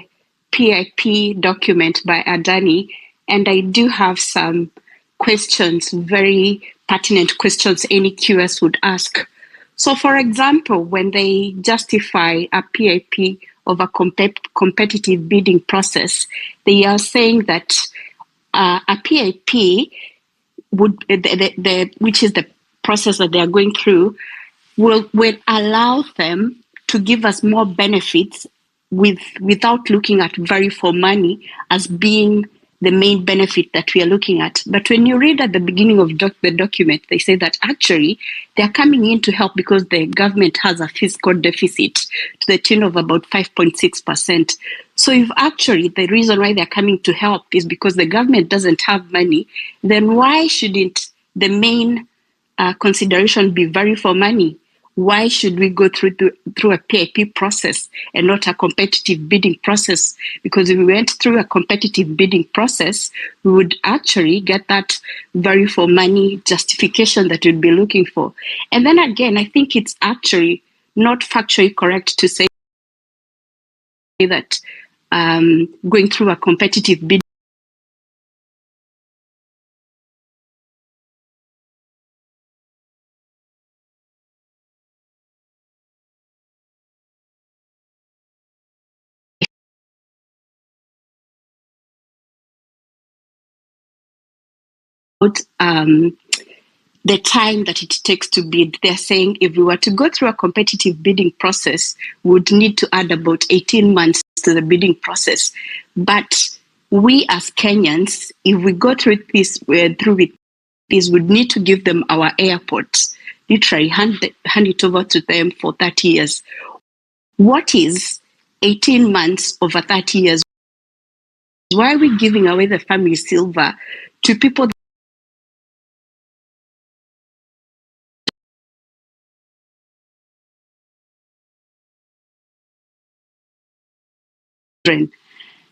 PIP document by Adani, and I do have some questions, very pertinent questions any QS would ask. So, for example, when they justify a PIP of a competitive bidding process, they are saying that a PIP would, which is the process that they are going through, will allow them to give us more benefits without looking at value for money as being the main benefit that we are looking at. But when you read at the beginning of the document, they say that actually they're coming in to help because the government has a fiscal deficit to the tune of about 5.6%. So if actually the reason why they're coming to help is because the government doesn't have money, then why shouldn't the main consideration be value for money? Why should we go through a PIP process and not a competitive bidding process? Because if we went through a competitive bidding process, we would actually get that value for money justification that we'd be looking for. And then again, I think it's actually not factually correct to say that going through a competitive bidding the time that it takes to bid. They're saying if we were to go through a competitive bidding process, we would need to add about 18 months to the bidding process. But we as Kenyans, if we go through this, would need to give them our airports, literally hand it over to them for 30 years. What is 18 months over 30 years? Why are we giving away the family silver to people?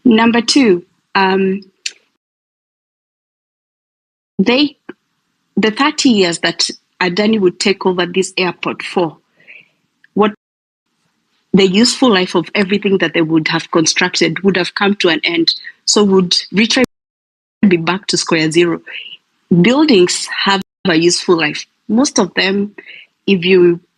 Number two, the 30 years that Adani would take over this airport for, what the useful life of everything that they would have constructed would have come to an end. So would literally be back to square zero. Buildings have a useful life. Most of them, if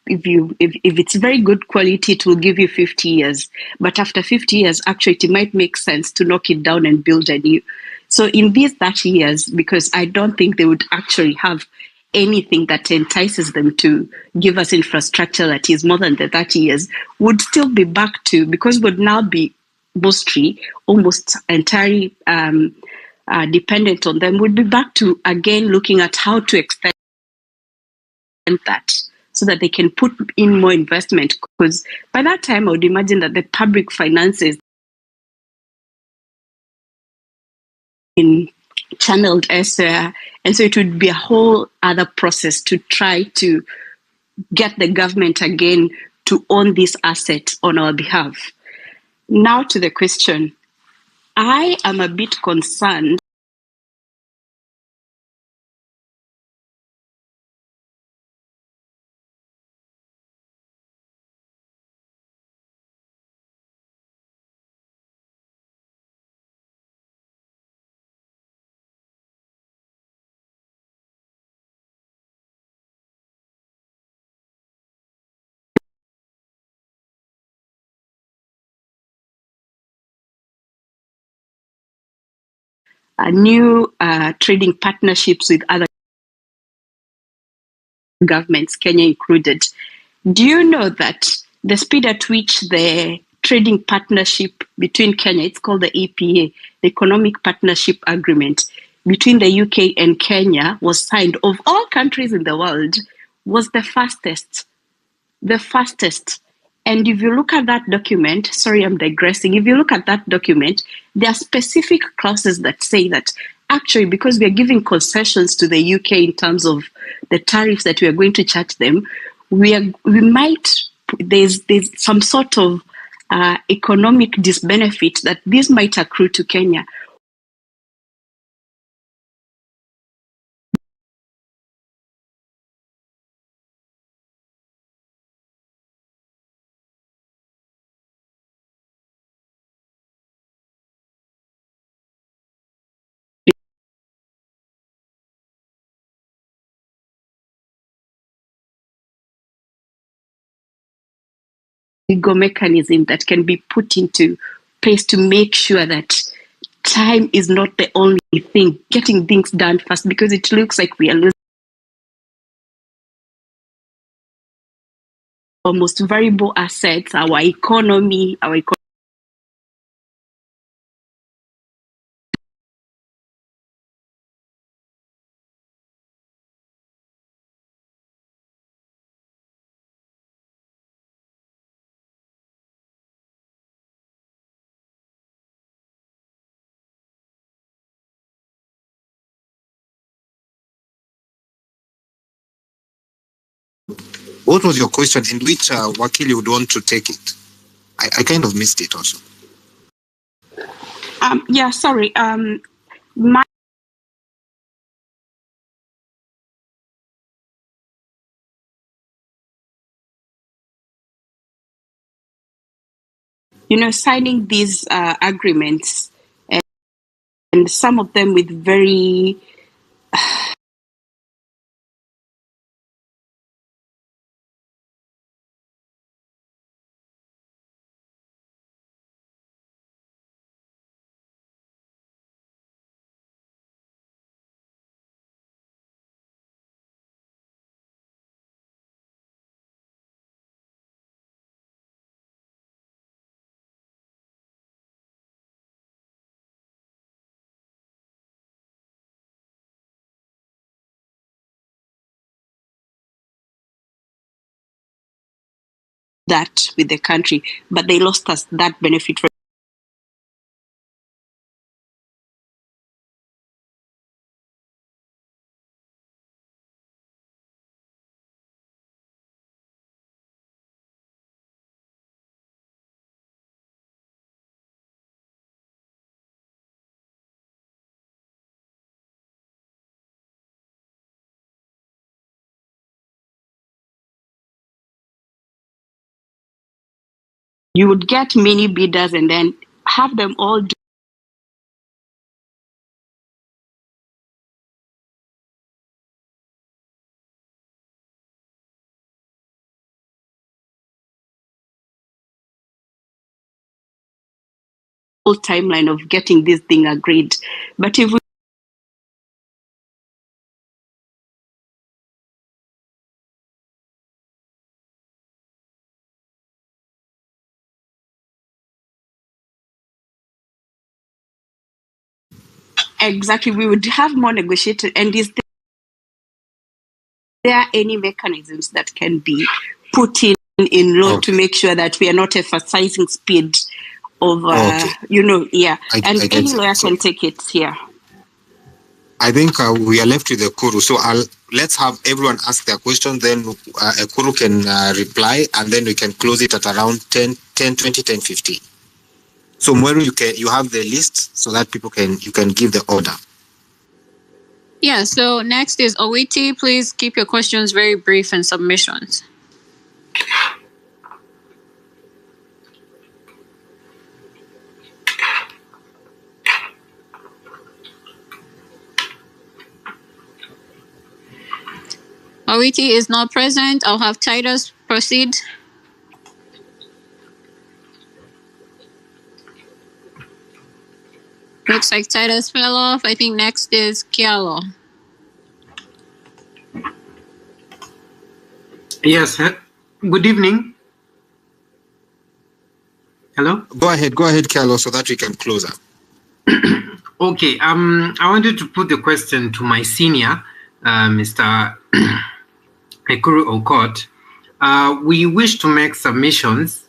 it's very good quality, it will give you 50 years. But after 50 years, actually, it might make sense to knock it down and build a new. So in these 30 years, because I don't think they would actually have anything that entices them to give us infrastructure that is more than the 30 years, would still be back to, because would now be mostly, almost entirely dependent on them, would be back to, again, looking at how to extend that so that they can put in more investment. Because by that time, I would imagine that the public finances in channeled elsewhere, and so it would be a whole other process to try to get the government again to own this asset on our behalf. Now to the question. I am a bit concerned new trading partnerships with other governments, Kenya included. Do you know that the speed at which the trading partnership between Kenya, it's called the EPA, the Economic Partnership Agreement, between the UK and Kenya was signed, of all countries in the world, was the fastest. The fastest. And if you look at that document, sorry, I'm digressing. If you look at that document, there are specific clauses that say that actually, because we are giving concessions to the UK in terms of the tariffs that we are going to charge them, there's some sort of economic disbenefit that this might accrue to Kenya. legal mechanism that can be put into place to make sure that time is not the only thing, getting things done fast, because it looks like we are losing our most variable assets, our economy, What was your question? In which Wakili would want to take it? I kind of missed it also. yeah, sorry. My signing these agreements, and some of them with very that with the country, but they lost us that benefit. You would get many bidders and then have them all do whole timeline of getting this thing agreed. But if we exactly, we would have more negotiated. And is there any mechanisms that can be put in law to make sure that we are not emphasizing speed over, yeah. And any lawyer can take it here. I think we are left with Ekuru. So let's have everyone ask their question, then Ekuru can reply, and then we can close it at around 10, 20, 10, 15. So Mweru, you have the list so that you can give the order. Yeah, so next is Owiti. Please keep your questions very brief and submissions. Owiti is not present. I'll have Titus proceed. Looks like Titus fell off. I think next is Kialo. Yes. Good evening. Hello? Go ahead, Kialo, so that we can close up. Okay. I wanted to put the question to my senior, Mr. Ekuru Okot. We wish to make submissions.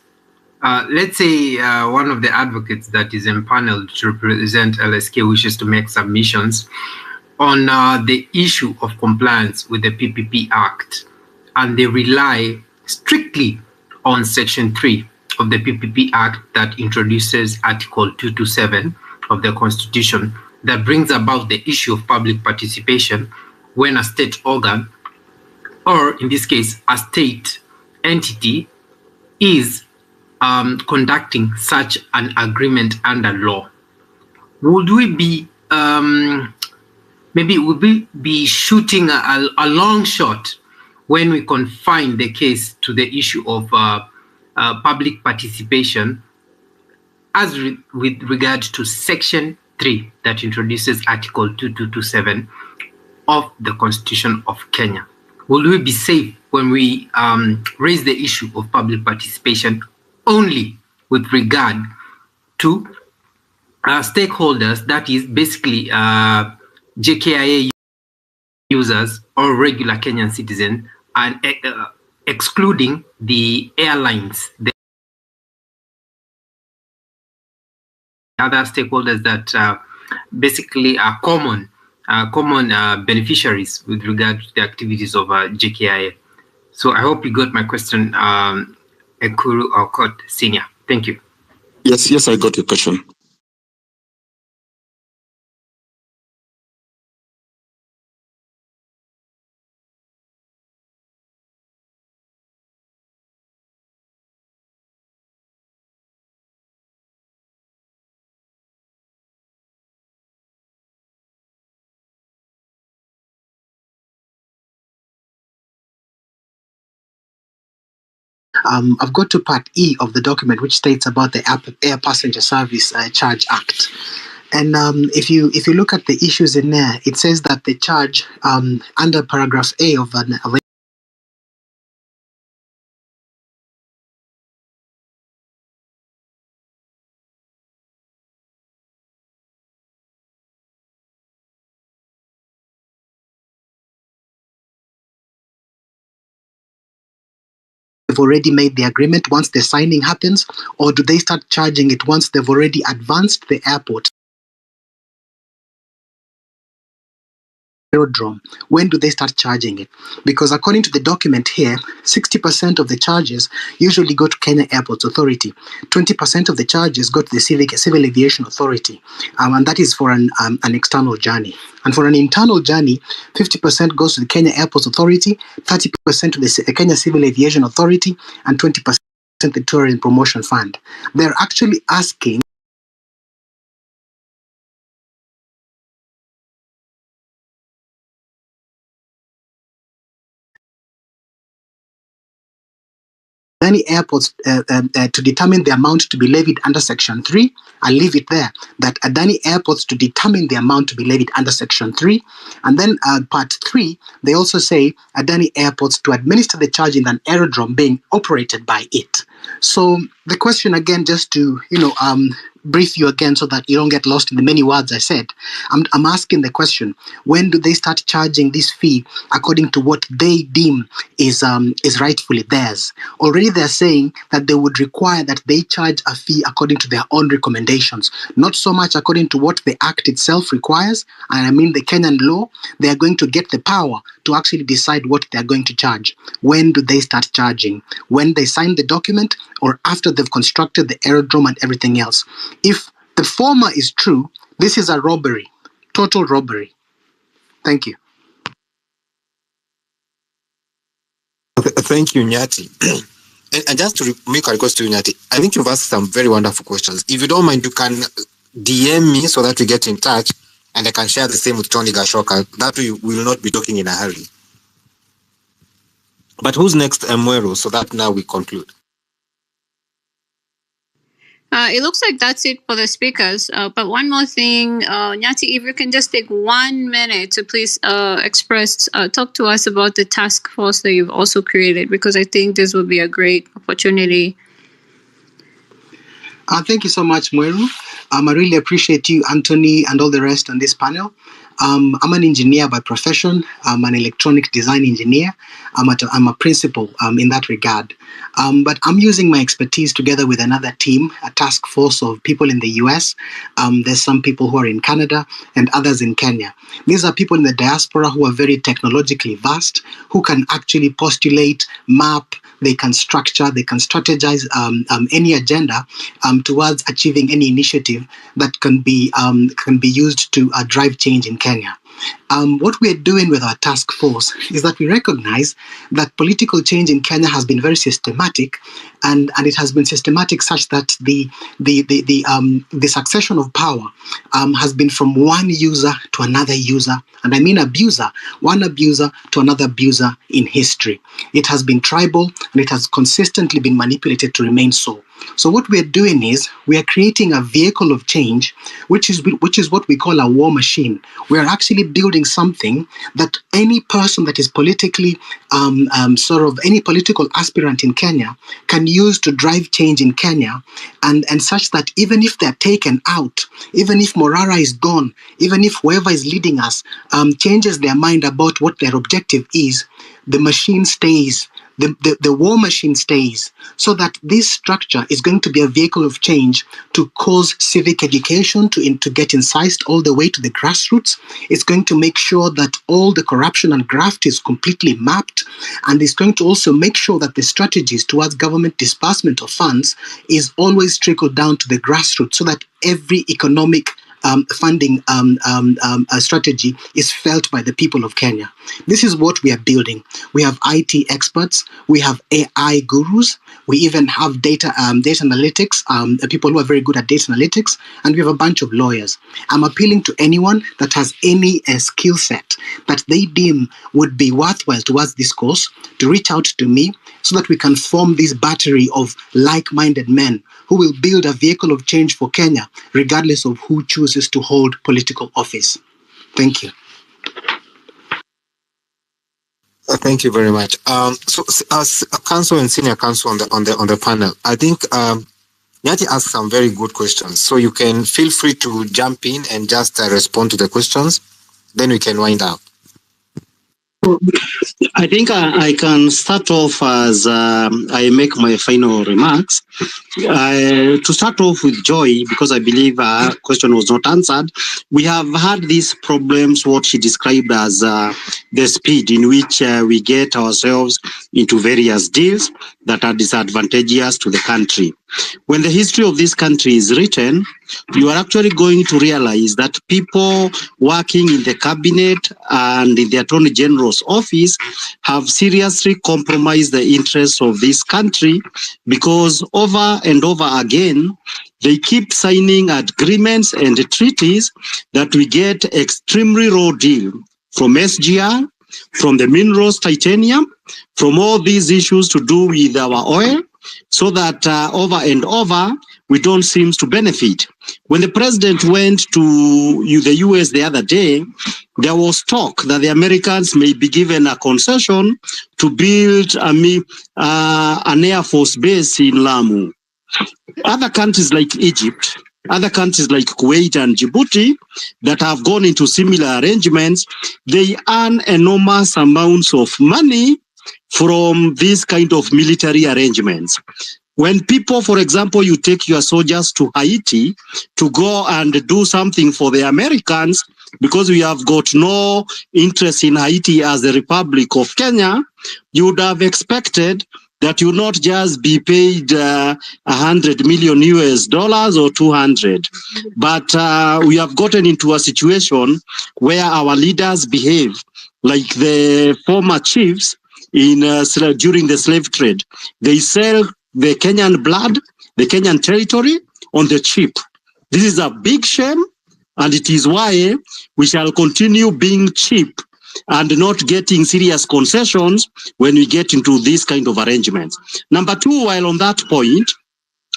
Let's say one of the advocates that is empaneled to represent LSK wishes to make submissions on the issue of compliance with the PPP Act, and they rely strictly on Section 3 of the PPP Act that introduces Article 227 of the Constitution that brings about the issue of public participation when a state organ, or in this case, a state entity, is conducting such an agreement under law. Would we be maybe we'll be shooting a long shot when we confine the case to the issue of public participation with regard to Section 3 that introduces Article 2227 of the Constitution of Kenya? Will we be safe when we raise the issue of public participation only with regard to stakeholders, that is basically Jkia users or regular Kenyan citizens, and excluding the airlines, the other stakeholders that basically are common beneficiaries with regard to the activities of Jkia. So I hope you got my question, Ekuru Aukot Senior. Thank you. Yes, I got your question. I've got to part E of the document, which states about the Air Passenger Service Charge Act. And if you look at the issues in there, it says that the charge under paragraph A of they've already made the agreement once the signing happens, or do they start charging it once they've already advanced the airport? Aerodrome, when do they start charging it? Because according to the document here, 60% of the charges usually go to Kenya Airports Authority, 20% of the charges go to the Civil Aviation Authority, and that is for an external journey. And for an internal journey, 50% goes to the Kenya Airports Authority, 30% to the Kenya Civil Aviation Authority, and 20% to the Tourism Promotion Fund. They're actually asking any airports to determine the amount to be levied under Section 3. I'll leave it there, that Adani airports to determine the amount to be levied under Section 3. And then Part 3, they also say Adani airports to administer the charge in an aerodrome being operated by it. So the question again, just to, brief you again so that you don't get lost in the many words I said, I'm asking the question, when do they start charging this fee according to what they deem is rightfully theirs? Already they're saying that they would require that they charge a fee according to their own recommendations, not so much according to what the Act itself requires, and I mean the Kenyan law. They are going to get the power to actually decide what they're going to charge. When do they start charging? When they sign the document or after they've constructed the aerodrome and everything else? If the former is true, this is a robbery, total robbery. Thank you. Thank you, Nyati. And just to make a request to you, Nyati, I think you've asked some very wonderful questions. If you don't mind, you can DM me so that we get in touch and I can share the same with Tony Gashoka. That way we will not be talking in a hurry. But who's next, Mwero, so that now we conclude? It looks like that's it for the speakers. But one more thing, Nyati, if you can just take 1 minute to please talk to us about the task force that you've also created, because I think this would be a great opportunity. Thank you so much, Mweru. I really appreciate you, Anthony, and all the rest on this panel. I'm an engineer by profession. I'm an electronic design engineer. I'm a principal in that regard. But I'm using my expertise together with another team, a task force of people in the US. There's some people who are in Canada and others in Kenya. These are people in the diaspora who are very technologically vast, who can actually postulate, map, they can structure, they can strategize any agenda towards achieving any initiative that can be used to drive change in Kenya. What we are doing with our task force is that we recognize that political change in Kenya has been very systematic, and it has been systematic such that the succession of power has been from one user to another user, and I mean abuser, one abuser to another abuser in history. It has been tribal, and it has consistently been manipulated to remain so. So what we are doing is we are creating a vehicle of change, which is what we call a war machine. We are actually building something that any person that is politically any political aspirant in Kenya can use to drive change in Kenya, and such that even if they're taken out, even if Morara is gone, even if whoever is leading us changes their mind about what their objective is, the machine stays. The war machine stays, so that this structure is going to be a vehicle of change to cause civic education to get incised all the way to the grassroots. It's going to make sure that all the corruption and graft is completely mapped, and it's going to also make sure that the strategies towards government disbursement of funds is always trickled down to the grassroots, so that every economic funding strategy is felt by the people of Kenya. This is what we are building. We have IT experts, we have AI gurus, we even have data analytics, people who are very good at data analytics, and we have a bunch of lawyers. I'm appealing to anyone that has any skill set that they deem would be worthwhile towards this course to reach out to me, so that we can form this battery of like-minded men who will build a vehicle of change for Kenya, regardless of who chooses to hold political office. Thank you. Thank you very much. So, as a counsel and senior counsel on the panel, I think Nyati asked some very good questions. So you can feel free to jump in and just respond to the questions. Then we can wind up. I think I can start off as I make my final remarks. To start off with Joy, because I believe her question was not answered. We have had these problems, what she described as the speed in which we get ourselves into various deals that are disadvantageous to the country. When the history of this country is written, you are actually going to realize that people working in the cabinet and in the Attorney General's office have seriously compromised the interests of this country, because over and over again, they keep signing agreements and treaties that we get extremely raw deal from SGR, from the minerals, titanium, from all these issues to do with our oil, so that over and over, we don't seem to benefit. When the president went to the US the other day, there was talk that the Americans may be given a concession to build an Air Force base in Lamu. Other countries like Egypt, other countries like Kuwait and Djibouti that have gone into similar arrangements, they earn enormous amounts of money from these kind of military arrangements. When people, for example, you take your soldiers to Haiti to go and do something for the Americans, because we have got no interest in Haiti as the Republic of Kenya, you would have expected that you not just be paid $100 million US or 200, but we have gotten into a situation where our leaders behave like the former chiefs in during the slave trade. They sell the Kenyan blood, the Kenyan territory on the cheap. This is a big shame, and it is why we shall continue being cheap and not getting serious concessions when we get into these kind of arrangements. Number two, while on that point,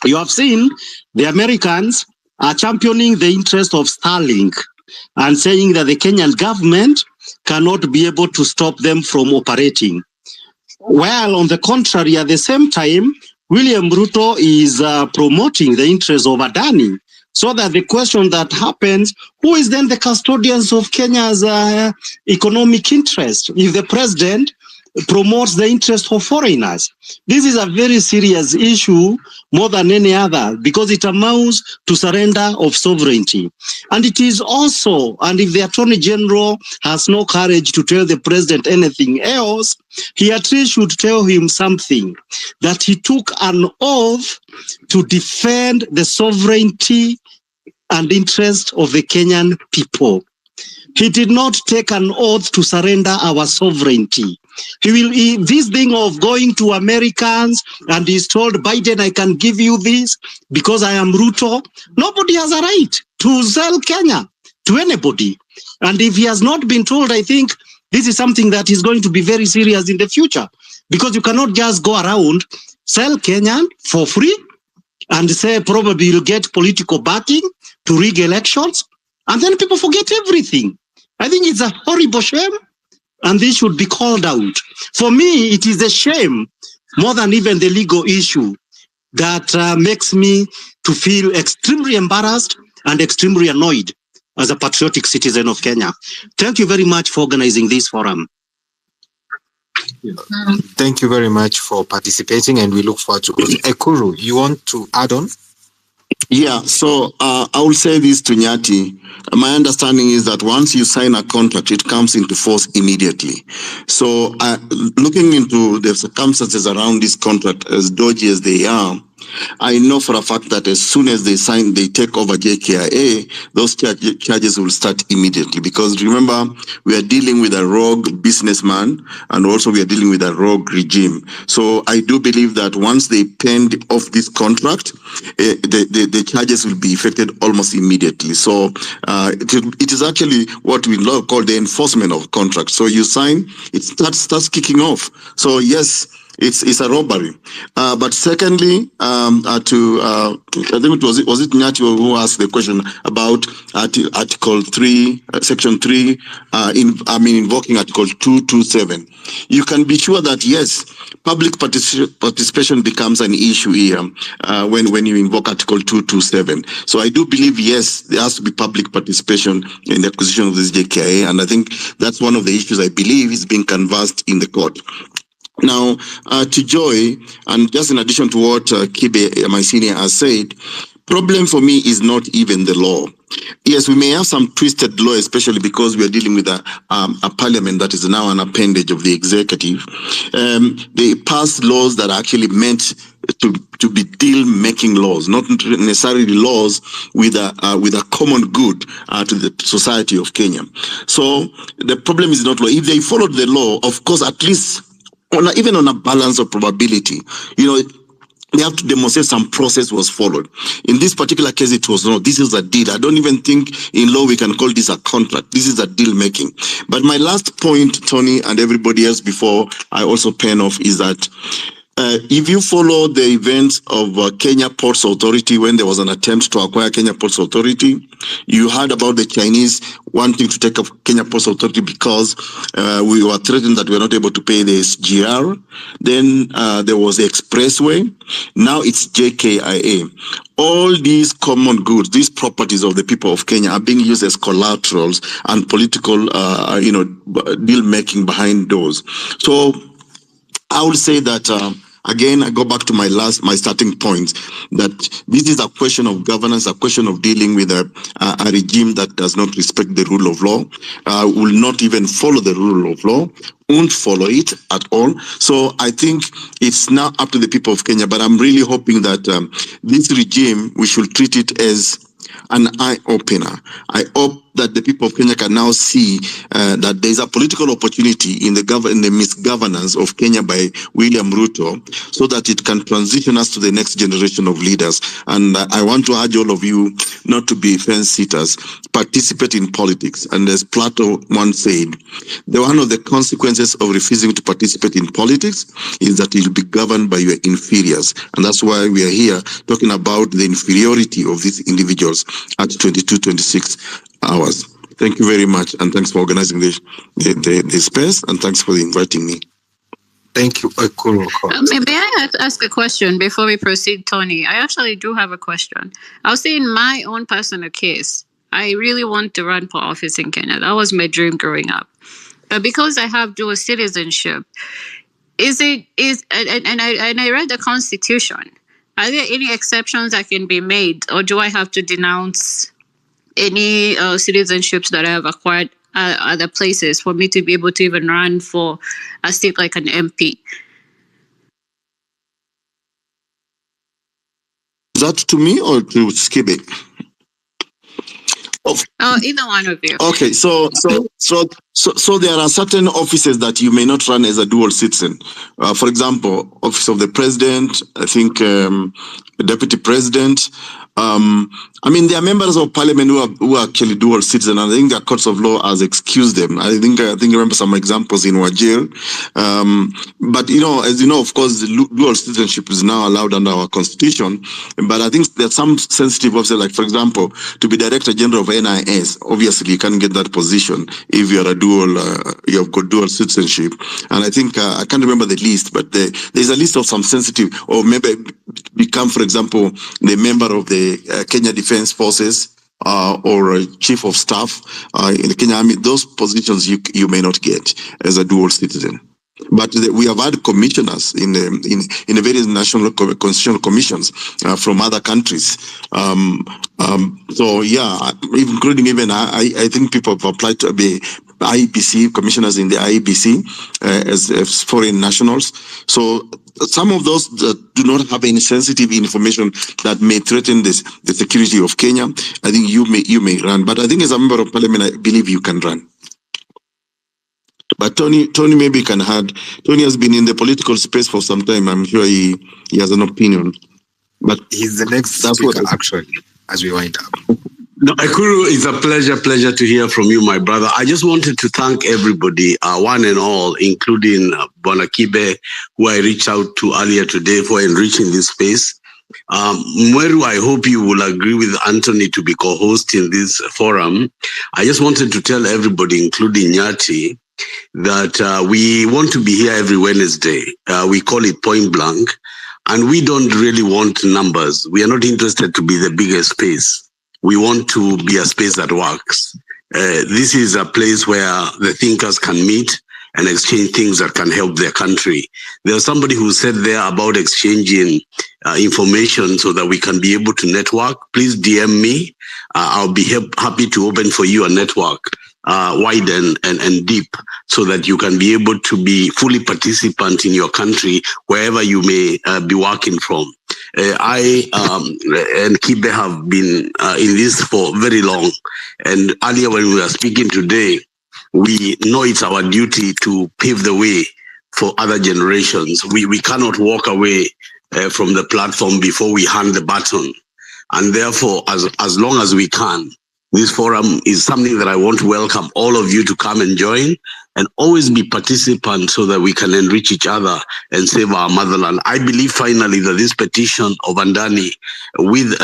you have seen the Americans are championing the interest of Starlink and saying that the Kenyan government cannot be able to stop them from operating. While on the contrary, at the same time, William Ruto is promoting the interests of Adani. So that the question that happens, who is then the custodians of Kenya's economic interest if the president promotes the interest of foreigners? This is a very serious issue more than any other, because it amounts to surrender of sovereignty. And it is also, and if the Attorney General has no courage to tell the president anything else, he at least should tell him something, that he took an oath to defend the sovereignty and interest of the Kenyan people. He did not take an oath to surrender our sovereignty. This thing of going to Americans and he's told Biden, I can give you this because I am Ruto. Nobody has a right to sell Kenya to anybody. And if he has not been told, I think this is something that is going to be very serious in the future, because you cannot just go around, sell Kenya for free and say probably you'll get political backing to rig elections, and then people forget everything. I think it's a horrible shame, and this should be called out. For me, it is a shame more than even the legal issue that makes me to feel extremely embarrassed and extremely annoyed as a patriotic citizen of Kenya. Thank you very much for organizing this forum. Thank you very much for participating, and we look forward to it. Ekuru, you want to add on? Yeah, so I will say this to Nyati. My understanding is that once you sign a contract, it comes into force immediately. So looking into the circumstances around this contract, as dodgy as they are, I know for a fact that as soon as they take over Jkia, those charges will start immediately. Because remember, we are dealing with a rogue businessman, and also we are dealing with a rogue regime. So I do believe that once they penned off this contract, the charges will be effected almost immediately. So it is actually what we call the enforcement of contracts. So you sign, it starts kicking off. So yes, it's a robbery. But secondly, I think was it Nyati who asked the question about Article 3, Section 3, invoking Article 227. You can be sure that yes, public participation becomes an issue here when you invoke Article 227. So I do believe, yes, there has to be public participation in the acquisition of this JKIA, and I think that's one of the issues I believe is being canvassed in the court. Now, to Joy, and just in addition to what Kibe, my senior, has said, problem for me is not even the law. Yes, we may have some twisted law, especially because we are dealing with a parliament that is now an appendage of the executive. They pass laws that are actually meant to be deal-making laws, not necessarily laws with a common good to the society of Kenya. So the problem is not law. If they followed the law, of course, at least even on a balance of probability, they have to demonstrate some process was followed. In this particular case, it was not. This is a deal. I don't even think in law we can call this a contract. This is a deal making. But my last point, Tony, and everybody else before I also pen off, is that if you follow the events of Kenya Ports Authority, when there was an attempt to acquire Kenya Ports Authority, you heard about the Chinese wanting to take up Kenya Ports Authority because we were threatened that we were not able to pay the SGR. Then there was the expressway. Now it's JKIA. All these common goods, these properties of the people of Kenya are being used as collaterals and political, deal making behind doors. So I would say that, again, I go back to my starting point, that this is a question of governance, a question of dealing with a regime that does not respect the rule of law, will not even follow the rule of law, won't follow it at all. So I think it's now up to the people of Kenya, but I'm really hoping that this regime, we should treat it as an eye-opener. I hope that the people of Kenya can now see that there is a political opportunity in the misgovernance of Kenya by William Ruto, so that it can transition us to the next generation of leaders. And I want to urge all of you not to be fence-sitters. Participate in politics. And as Plato once said, one of the consequences of refusing to participate in politics is that you'll be governed by your inferiors. And that's why we are here talking about the inferiority of these individuals at 22, 26 hours. Thank you very much, and thanks for organizing the space, and thanks for inviting me. Thank you. May I ask a question before we proceed, Tony? I actually do have a question. I'll say in my own personal case, I really want to run for office in Kenya. That was my dream growing up. But because I have dual citizenship, and I read the Constitution, are there any exceptions that can be made, or do I have to denounce any citizenships that I have acquired at other places for me to be able to even run for a seat like an MP? Is that to me or to Skibe? Either one of you. Okay, so there are certain offices that you may not run as a dual citizen. For example, office of the president, I think deputy president. I mean, there are members of parliament who are actually dual citizen, and I think the courts of law has excused them. I think I remember some examples in Wajir. But as you know, of course, the dual citizenship is now allowed under our constitution. But I think there's some sensitive offices, like for example, to be Director General of NIS. Obviously, you can't get that position if you're a dual, you've got dual citizenship. And I think I can't remember the list, but there's a list of some sensitive, or maybe become, for example, the member of the Kenya Defense Forces or a chief of staff in the Kenya Army. Those positions you may not get as a dual citizen. But we have had commissioners in the various national constitutional commissions from other countries. So yeah, including even I think people have applied to be IEBC commissioners in the IEBC as foreign nationals. So some of those that do not have any sensitive information that may threaten the security of Kenya, I think you may run. But I think as a member of parliament, I believe you can run. But Tony maybe can add. Tony has been in the political space for some time. I'm sure he has an opinion. But he's the next speaker, actually, as we wind up. No, Ekuru, it's a pleasure to hear from you, my brother. I just wanted to thank everybody, one and all, including Bona Kibe, who I reached out to earlier today for enriching this space. Mweru, I hope you will agree with Anthony to be co-host in this forum. I just wanted to tell everybody, including Nyati, that we want to be here every Wednesday. We call it Point Blank, and we don't really want numbers. We are not interested to be the biggest space. We want to be a space that works. This is a place where the thinkers can meet and exchange things that can help their country. There was somebody who said there about exchanging information so that we can be able to network. Please DM me. I'll be happy to open for you a network wide and deep, so that you can be able to be fully participant in your country wherever you may be working from. I and Kibe have been in this for very long, and earlier when we were speaking today, we know it's our duty to pave the way for other generations. We cannot walk away from the platform before we hand the baton, and therefore, as long as we can, this forum is something that I want to welcome all of you to come and join, and always be participants so that we can enrich each other and save our motherland. I believe finally that this petition of Andani with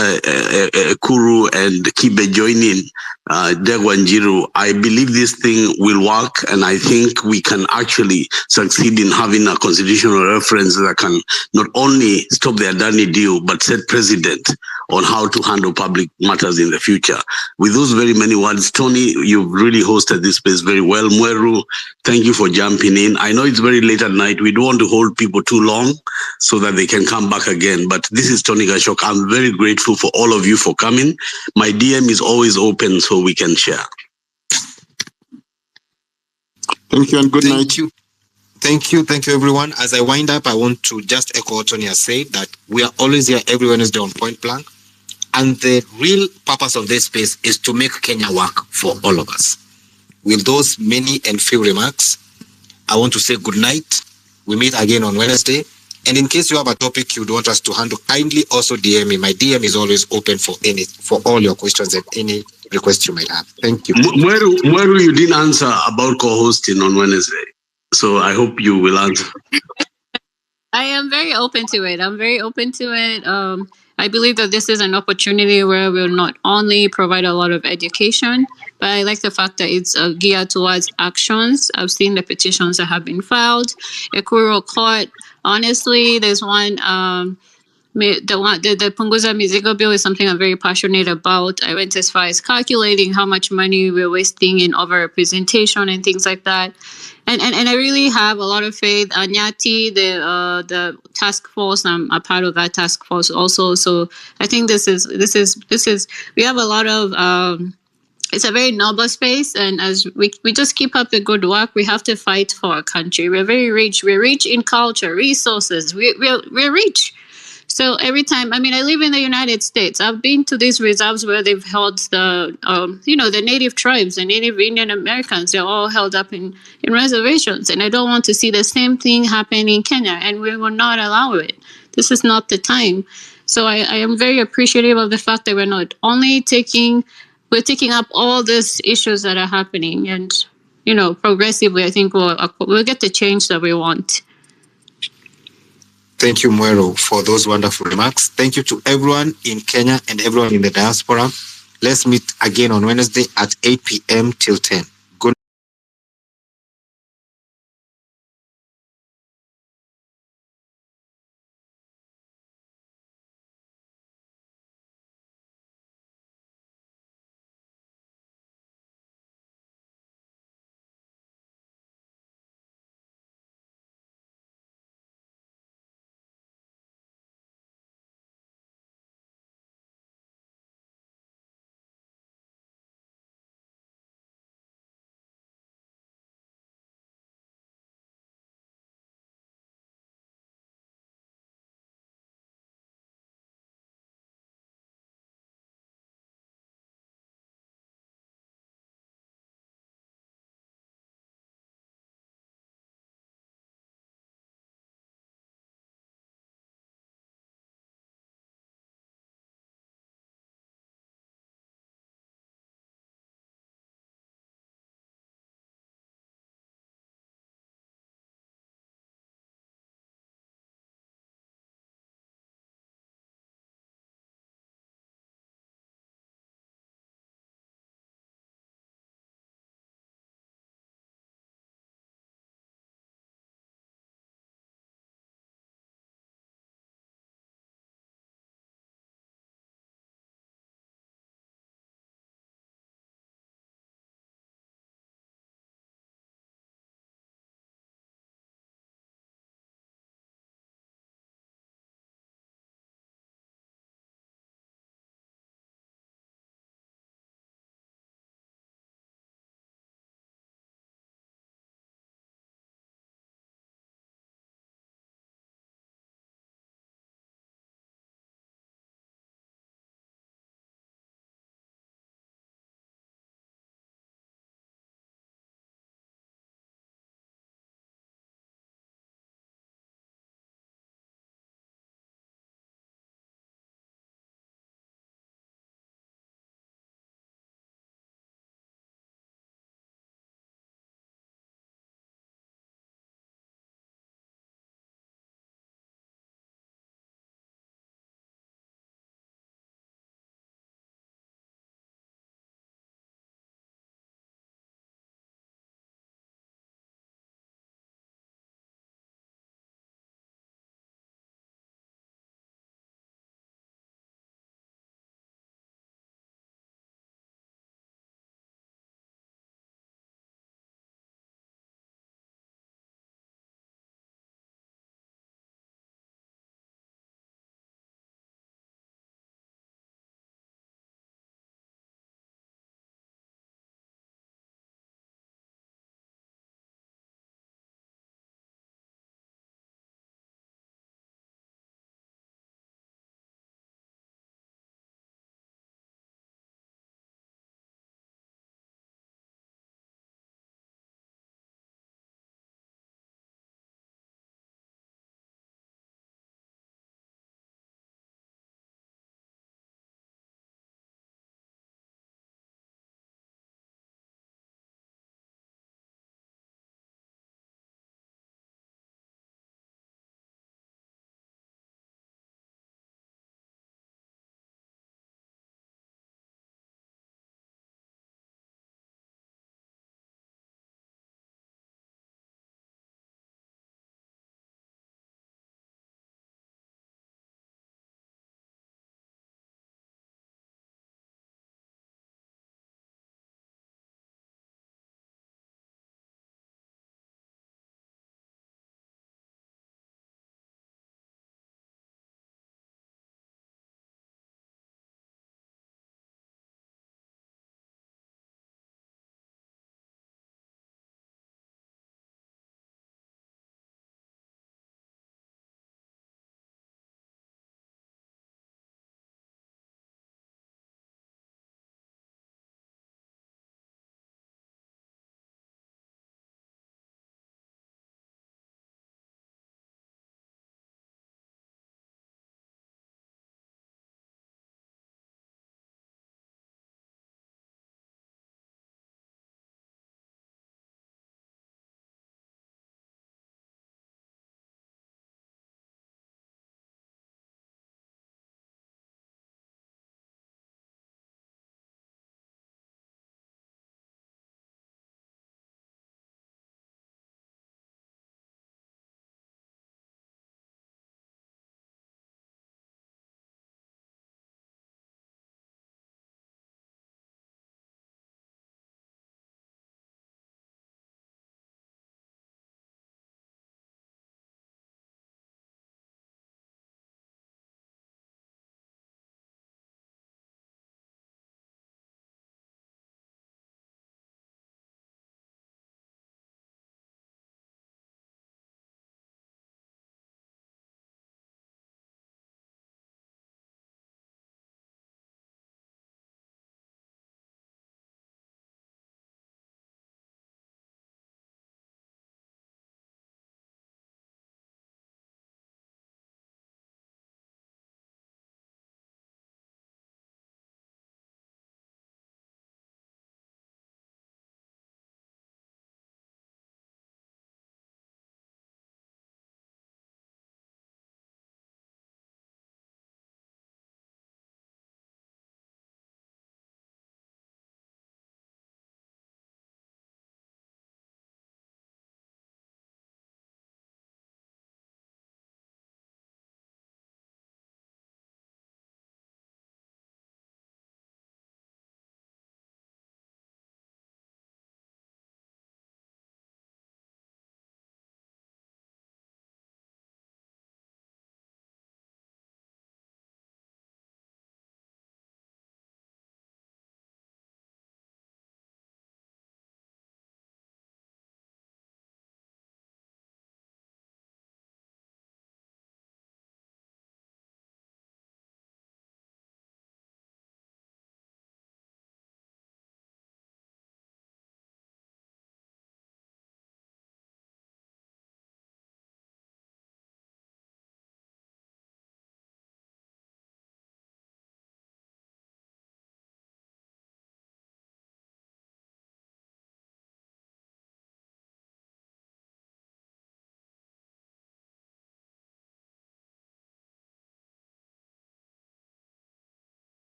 Kuru and Kibe joining Degwanjiru, I believe this thing will work, and I think we can actually succeed in having a constitutional reference that can not only stop the Andani deal, but set precedent on how to handle public matters in the future. With those very many words, Tony, you've really hosted this space very well. Mweru, thank you for jumping in. I know it's very late at night. We don't want to hold people too long so that they can come back again. But this is Tony Gashok. I'm very grateful for all of you for coming. My DM is always open so we can share. Thank you and good night. Thank you, everyone. As I wind up, I want to just echo what Tony has said, that we are always here every Wednesday on Point Blank. And the real purpose of this space is to make Kenya work for all of us. With those many and few remarks, I want to say good night. We meet again on Wednesday. And in case you have a topic you'd want us to handle, kindly also DM me. My DM is always open for all your questions and any requests you might have. Thank you. Mweru, you didn't answer about co-hosting on Wednesday. So I hope you will answer. I am very open to it. I'm very open to it. I believe that this is an opportunity where we'll not only provide a lot of education, but I like the fact that it's geared towards actions. I've seen the petitions that have been filed. Ekuru Court, honestly, there's one, the Punguza Mizigo bill is something I'm very passionate about. I went as far as calculating how much money we're wasting in overrepresentation and things like that. And I really have a lot of faith. Nyati, the task force, I'm a part of that task force also. So I think this is we have a lot of it's a very noble space, and as we just keep up the good work, we have to fight for our country. We're very rich. We're rich in culture, resources. We're rich. So every time, I mean, I live in the United States. I've been to these reserves where they've held the, the native tribes, the native Indian Americans. They're all held up in reservations. And I don't want to see the same thing happen in Kenya. And we will not allow it. This is not the time. So I am very appreciative of the fact that we're not only we're taking up all these issues that are happening. And, progressively, I think we'll get the change that we want. Thank you, Mwero, for those wonderful remarks. Thank you to everyone in Kenya and everyone in the diaspora. Let's meet again on Wednesday at 8 p.m. till 10.